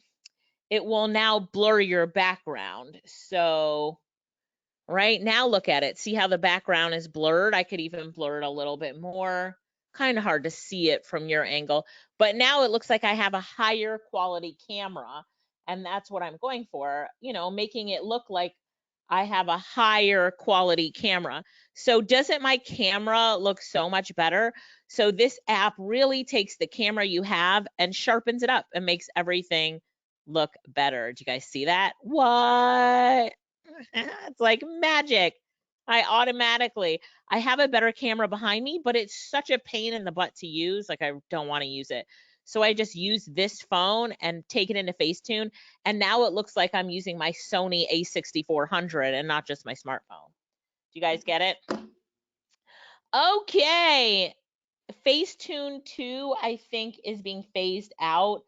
it will now blur your background. So right now, look at it. See how the background is blurred? I could even blur it a little bit more. Kind of hard to see it from your angle, but now it looks like I have a higher quality camera, and that's what I'm going for, you know, making it look like I have a higher quality camera. So doesn't my camera look so much better? So this app really takes the camera you have and sharpens it up and makes everything look better. Do you guys see that? What? It's like magic. I have a better camera behind me, but it's such a pain in the butt to use. Like I don't want to use it. So I just use this phone and take it into Facetune. And now it looks like I'm using my Sony a6400 and not just my smartphone. Do you guys get it? Okay. Facetune 2, I think, is being phased out.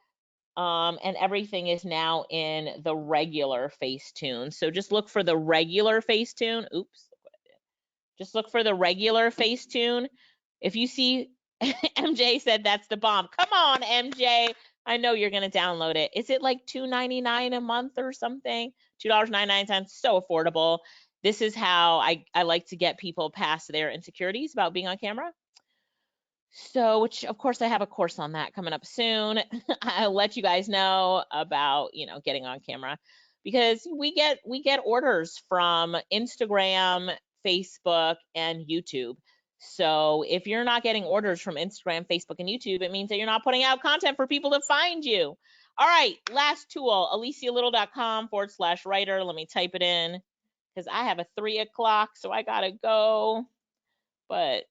And everything is now in the regular Facetune. So just look for the regular Facetune. Oops. Just look for the regular Facetune. If you see, MJ said that's the bomb. Come on, MJ. I know you're going to download it. Is it like $2.99 a month or something? $2.99, so affordable. This is how I like to get people past their insecurities about being on camera. So, which of course I have a course on that coming up soon. I'll let you guys know about, getting on camera, because we get orders from Instagram, Facebook, and YouTube. So if you're not getting orders from Instagram, Facebook, and YouTube, it means that you're not putting out content for people to find you. All right, last tool, alicialyttle.com/Rytr. Let me type it in because I have a 3 o'clock, so I gotta go. But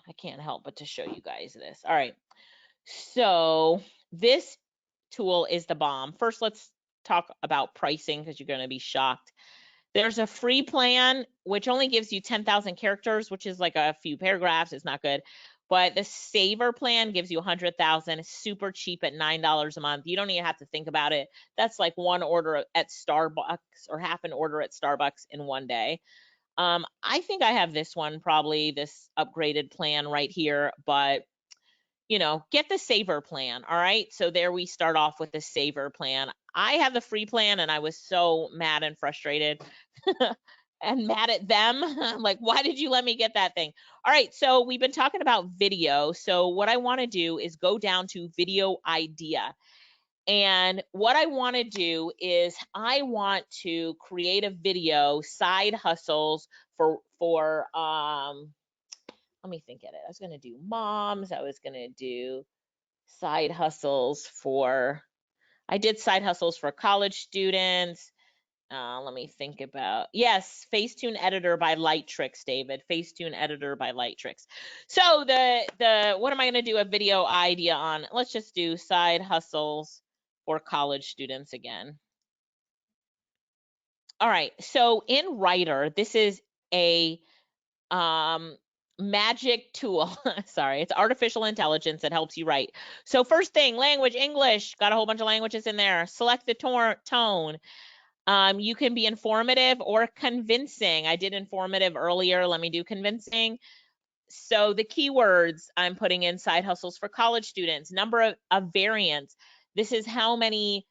I can't help but to show you guys this. All right, so this tool is the bomb. First, let's talk about pricing because you're going to be shocked. There's a free plan, which only gives you 10,000 characters, which is like a few paragraphs. It's not good. But the saver plan gives you 100,000. It's super cheap at $9 a month. You don't even have to think about it. That's like one order at Starbucks or half an order at Starbucks in one day. I think I have this one, probably this upgraded plan right here, but get the saver plan. All right. So there we start off with the saver plan. I have the free plan and I was so mad and frustrated and mad at them. I'm like, why did you let me get that thing? All right. So we've been talking about video. So what I want to do is go down to video idea. And what I want to do is I want to create a video, side hustles for let me think of it. I was going to do moms. I was going to do side hustles for, I did side hustles for college students. Let me think about, yes, Facetune Editor by Lytrix, David. Facetune Editor by Lytrix. So what am I going to do a video idea on? Let's just do side hustles for college students again. All right, so in Rytr, this is a magic tool. Sorry, it's artificial intelligence that helps you write. So first thing, language, English, got a whole bunch of languages in there. Select the tone. You can be informative or convincing. I did informative earlier. Let me do convincing. So the keywords I'm putting in side hustles for college students, number of variants. This is how many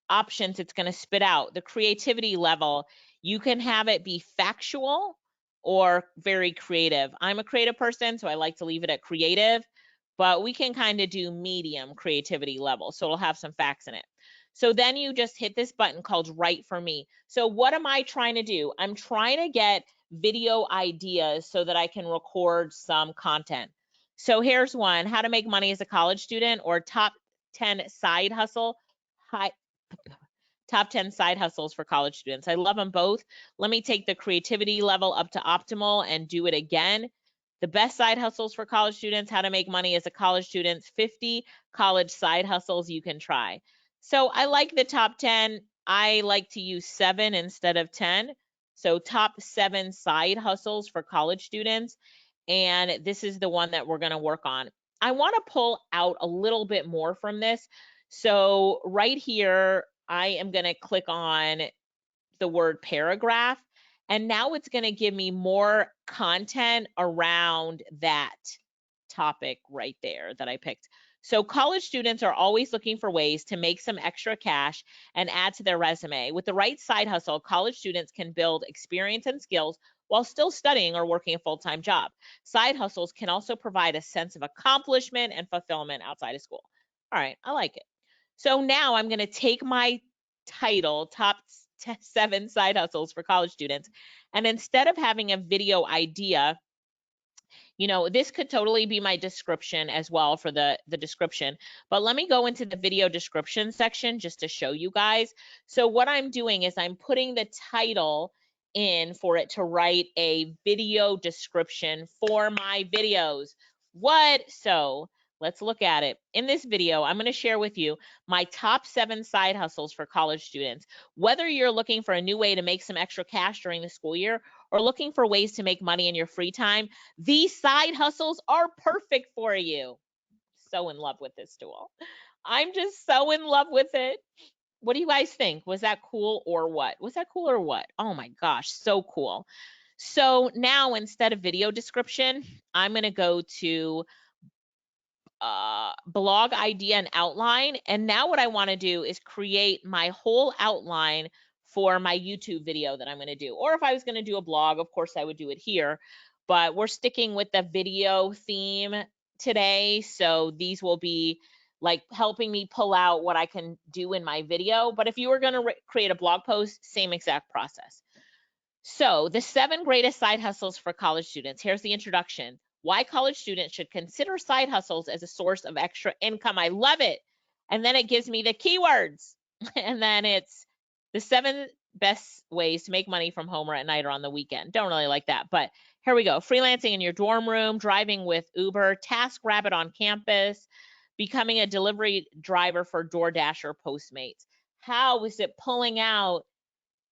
options it's going to spit out. The creativity level, you can have it be factual or very creative. I'm a creative person, so I like to leave it at creative, but we can kind of do medium creativity level. So it'll have some facts in it. So then you just hit this button called Write for Me. So what am I trying to do? I'm trying to get video ideas so that I can record some content. So here's one, how to make money as a college student, or top 10 side hustle, top 10 side hustles for college students. I love them both. Let me take the creativity level up to optimal and do it again. The best side hustles for college students, how to make money as a college student, 50 college side hustles you can try. So I like the top 10. I like to use 7 instead of 10. So top 7 side hustles for college students. And this is the one that we're going to work on. I want to pull out a little bit more from this. So right here, I am going to click on the word paragraph, and now it's going to give me more content around that topic right there that I picked. So college students are always looking for ways to make some extra cash and add to their resume. With the right side hustle, college students can build experience and skills while still studying or working a full-time job. Side hustles can also provide a sense of accomplishment and fulfillment outside of school. All right, I like it. So now I'm going to take my title, top 7 side hustles for college students, and instead of having a video idea, this could totally be my description as well for the description, but let me go into the video description section just to show you guys. So what I'm doing is I'm putting the title in for it to write a video description for my videos. So let's look at it. In this video, I'm going to share with you my top 7 side hustles for college students. Whether you're looking for a new way to make some extra cash during the school year or looking for ways to make money in your free time, these side hustles are perfect for you. So in love with this tool. I'm just so in love with it. What do you guys think? Was that cool or what? Was that cool or what? Oh my gosh, so cool. So now instead of video description, I'm going to go to blog idea and outline. And now what I want to do is create my whole outline for my YouTube video that I'm going to do. Or if I was going to do a blog, of course I would do it here, but we're sticking with the video theme today. So these will be like helping me pull out what I can do in my video. But if you were going to create a blog post, same exact process. So the 7 greatest side hustles for college students. Here's the introduction. Why college students should consider side hustles as a source of extra income. I love it. And then it gives me the keywords. And then it's the 7 best ways to make money from home or at night or on the weekend. Don't really like that, but here we go. Freelancing in your dorm room, driving with Uber, TaskRabbit on campus, becoming a delivery driver for DoorDash or Postmates. How is it pulling out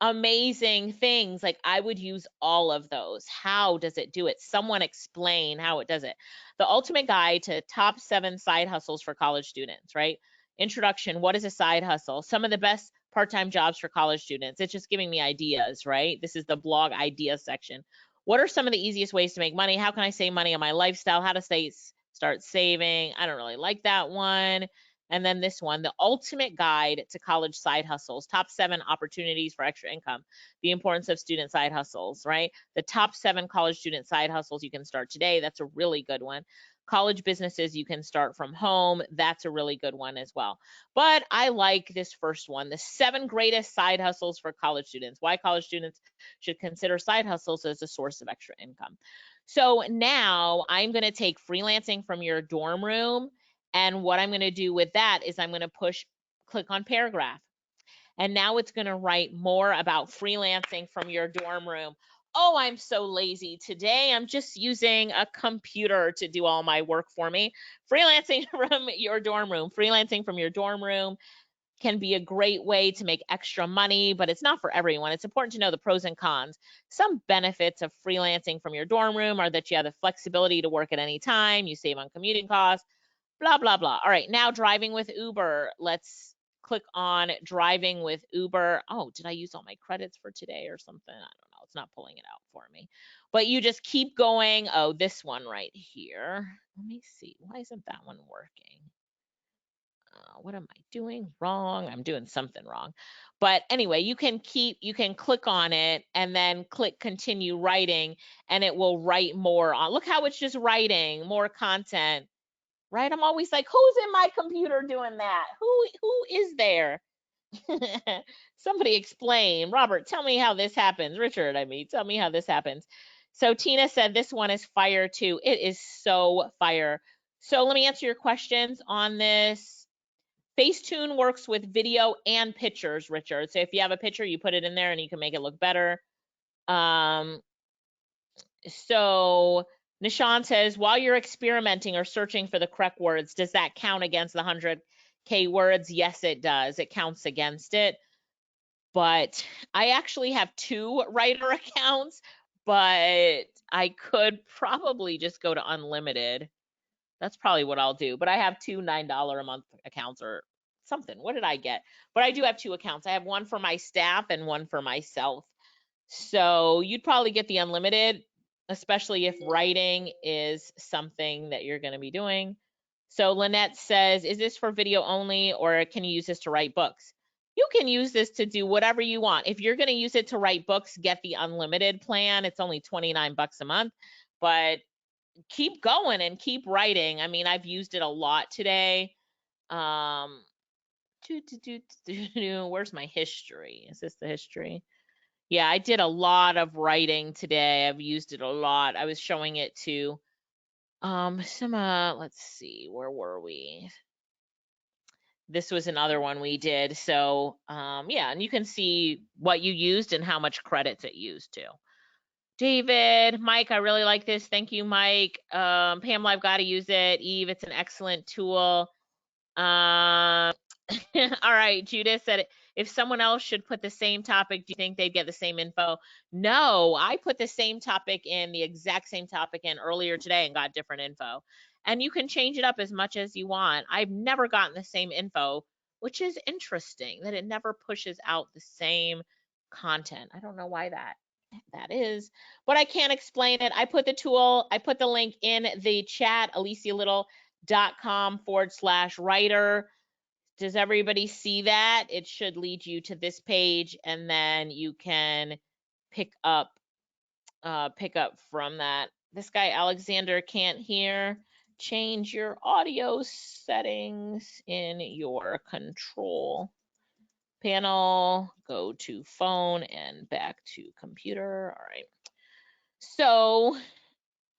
amazing things? Like I would use all of those. How does it do it? Someone explain how it does it. The ultimate guide to top 7 side hustles for college students, right? Introduction, what is a side hustle? Some of the best part-time jobs for college students. It's just giving me ideas, right? This is the blog idea section. What are some of the easiest ways to make money? How can I save money on my lifestyle? How to start saving? I don't really like that one. And then this one, the ultimate guide to college side hustles, top 7 opportunities for extra income, the importance of student side hustles, right? The top 7 college student side hustles you can start today. That's a really good one. College businesses you can start from home. That's a really good one as well. But I like this first one, the 7 greatest side hustles for college students. Why college students should consider side hustles as a source of extra income. So now I'm going to take freelancing from your dorm room. And what I'm going to do with that is I'm going to click on paragraph. And now it's going to write more about freelancing from your dorm room. Oh, I'm so lazy. Today I'm just using a computer to do all my work for me. Freelancing from your dorm room. Freelancing from your dorm room can be a great way to make extra money, but it's not for everyone. It's important to know the pros and cons. Some benefits of freelancing from your dorm room are that you have the flexibility to work at any time, you save on commuting costs, blah, blah, blah. All right, now driving with Uber. Let's click on driving with Uber. Oh, did I use all my credits for today or something? I don't know. It's not pulling it out for me. But you just keep going. Oh, this one right here. Let me see. Why isn't that one working? What am I doing wrong? I'm doing something wrong. But anyway, you can click on it and then click continue writing and it will write more on. Look how it's just writing more content. Right? I'm always like, who's in my computer doing that? Who is there? Somebody explain. Robert, tell me how this happens. Richard, tell me how this happens. So Tina said this one is fire too. It is so fire. So let me answer your questions on this. Facetune works with video and pictures, Richard. So if you have a picture, you put it in there and you can make it look better. So Nishan says, while you're experimenting or searching for the correct words, does that count against the 100K words? Yes, it does. It counts against it. But I actually have 2 Rytr accounts, but I could probably just go to unlimited. That's probably what I'll do. But I have 2 $9 a month accounts or something. What did I get? But I do have 2 accounts. I have one for my staff and one for myself. So you'd probably get the unlimited, especially if writing is something that you're going to be doing. So Lynette says, is this for video only or can you use this to write books? You can use this to do whatever you want. If you're going to use it to write books, get the unlimited plan. It's only 29 bucks a month, but keep going and keep writing. I mean, I've used it a lot today. Where's my history? Is this the history? Yeah, I did a lot of writing today. I've used it a lot. I was showing it to let's see, where were we? This was another one we did. So yeah, and you can see what you used and how much credits it used too. David, Mike, I really like this. Thank you, Mike. Pamela, I've got to use it. Eve, it's an excellent tool. All right, Judith said, if someone else should put the same topic, do you think they'd get the same info? No, I put the same topic in, the exact same topic in earlier today and got different info. And you can change it up as much as you want. I've never gotten the same info, which is interesting that it never pushes out the same content. I don't know why that is, but I can't explain it. I put the link in the chat, Alicia Lyttle www.loom.com/Rytr. Does everybody see that? It should lead you to this page, and then you can pick up from that. This guy Alexander can't hear. Change your audio settings in your control panel. Go to phone and back to computer. All right. So,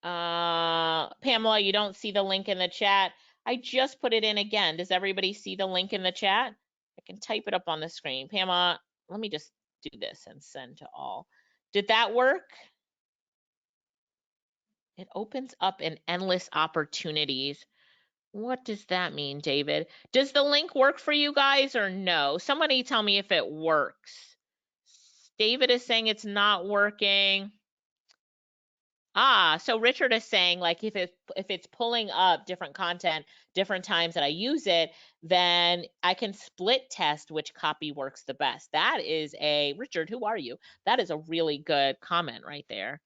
Pamela, you don't see the link in the chat. I just put it in again. Does everybody see the link in the chat? I can type it up on the screen. Pamela, let me just do this and send to all. Did that work? It opens up an endless opportunities. What does that mean, David? Does the link work for you guys or no? Somebody tell me if it works. David is saying it's not working. So Richard is saying, like, if it's pulling up different content different times that I use it, then I can split test which copy works the best. That is Richard, who are you? That is a really good comment right there.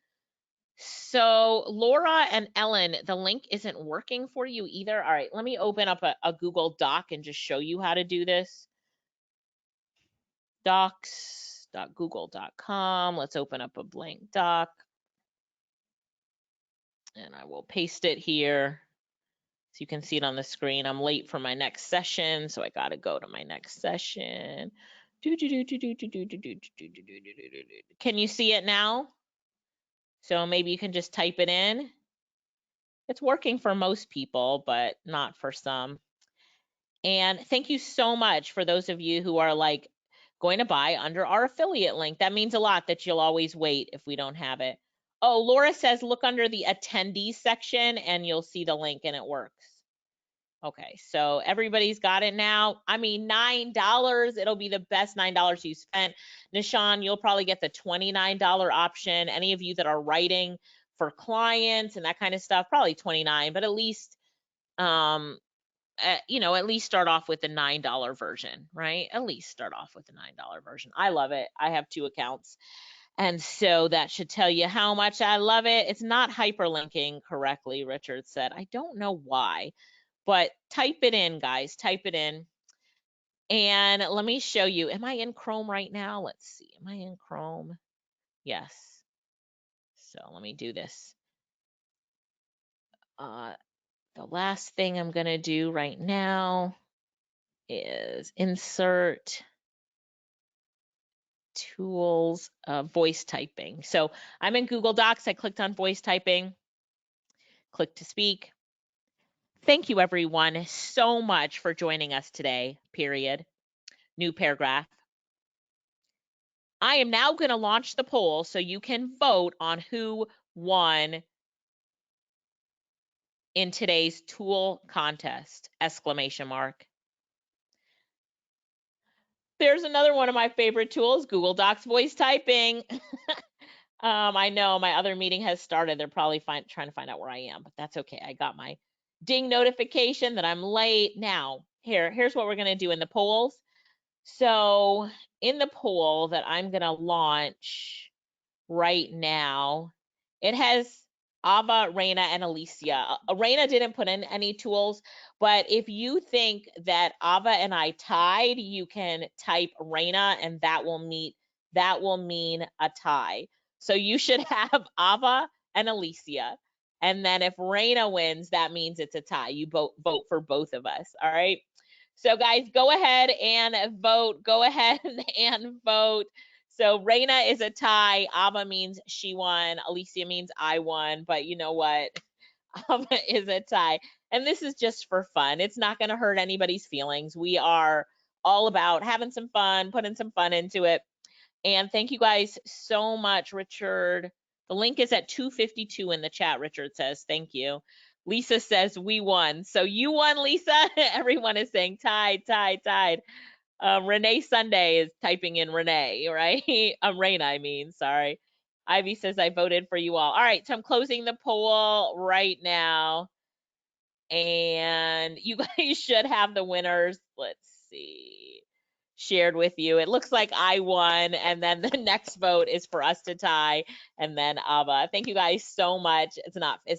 So Laura and Ellen, the link isn't working for you either. All right, let me open up a Google Doc and just show you how to do this. Docs.google.com. Let's open up a blank doc. And I will paste it here so you can see it on the screen. I'm late for my next session, so I got to go to my next session. Can you see it now? So maybe you can just type it in. It's working for most people, but not for some. And thank you so much for those of you who are like going to buy under our affiliate link. That means a lot that you'll always wait if we don't have it. Oh, Laura says look under the attendees section and you'll see the link and it works. Okay, so everybody's got it now. I mean, $9, it'll be the best $9 you spent. Nishan, you'll probably get the $29 option. Any of you that are writing for clients and that kind of stuff, probably $29, but at least, at least start off with the $9 version, right? At least start off with the $9 version. I love it. I have 2 accounts. And so that should tell you how much I love it. It's not hyperlinking correctly, Richard said. I don't know why, but type it in, guys. Type it in. And let me show you. Am I in Chrome right now? Let's see. Am I in Chrome? Yes. So let me do this. The last thing I'm going to do right now is insert tools, voice typing. So I'm in Google Docs. I clicked on voice typing, click to speak. Thank you everyone so much for joining us today, period. New paragraph. I am now going to launch the poll so you can vote on who won in today's tool contest, ! There's another one of my favorite tools, Google Docs voice typing. I know my other meeting has started. They're probably trying to find out where I am, but that's okay. I got my ding notification that I'm late. Now, here's what we're going to do in the polls. So in the poll that I'm going to launch right now, it has Ava, Reina, and Alicia. Reina didn't put in any tools, but if you think that Ava and I tied, you can type Reina and that will mean a tie. So you should have Ava and Alicia. And then if Reina wins, that means it's a tie. You vote for both of us. All right. So guys, go ahead and vote. Go ahead and vote. So Reina is a tie. Ava means she won. Alicia means I won. But you know what? Ava is a tie. And this is just for fun. It's not going to hurt anybody's feelings. We are all about having some fun, putting some fun into it. And thank you guys so much, Richard. The link is at 252 in the chat, Richard says. Thank you. Lisa says we won. So you won, Lisa. Everyone is saying tied, tied, tied. Renee Sunday is typing in Renee, right? Reina, I mean, sorry. Ivy says I voted for you all. All right, so I'm closing the poll right now. And you guys should have the winners. Let's see. shared with you. It looks like I won, and then the next vote is for us to tie, and then Ava. Thank you guys so much. It's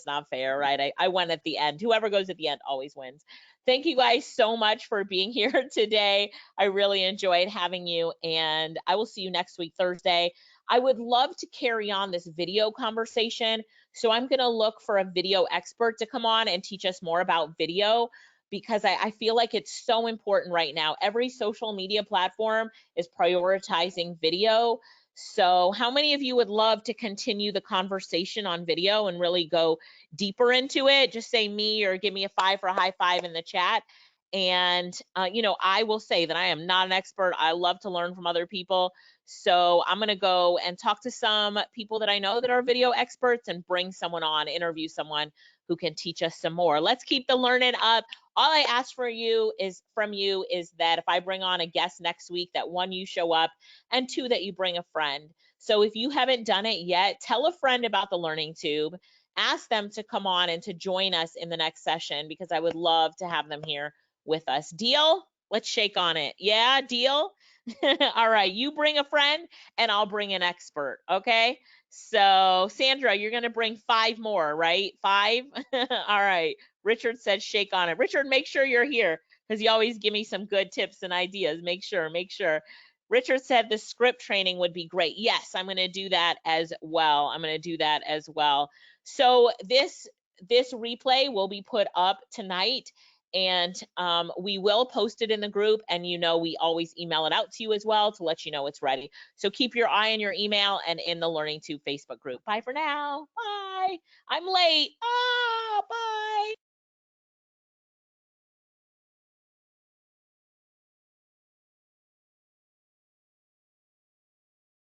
not fair, right? I won at the end. Whoever goes at the end always wins. Thank you guys so much for being here today. I really enjoyed having you, and I will see you next week, Thursday. I would love to carry on this video conversation, so I'm going to look for a video expert to come on and teach us more about video, because I feel like it's so important right now. Every social media platform is prioritizing video. So how many of you would love to continue the conversation on video and really go deeper into it? Just say me or give me a 5 for a high five in the chat. And, you know, I will say that I am not an expert. I love to learn from other people. So I'm going to go and talk to some people that I know that are video experts and bring someone on, interview someone who can teach us some more. Let's keep the learning up. All I ask from you is that if I bring on a guest next week, that 1, you show up, and 2, that you bring a friend. So if you haven't done it yet, tell a friend about the Learning Tube. Ask them to come on and to join us in the next session, because I would love to have them here with us. Deal? Let's shake on it. Yeah, deal? All right, you bring a friend and I'll bring an expert, okay? So Sandra, you're gonna bring 5 more, right? 5? All right. Richard said shake on it. Richard, make sure you're here, because you always give me some good tips and ideas. Make sure. Richard said the script training would be great. Yes, I'm gonna do that as well. So this replay will be put up tonight, and we will post it in the group, and you know we always email it out to you as well to let you know it's ready. So keep your eye on your email and in the Learning Tube Facebook group. Bye for now. Bye. I'm late. Bye.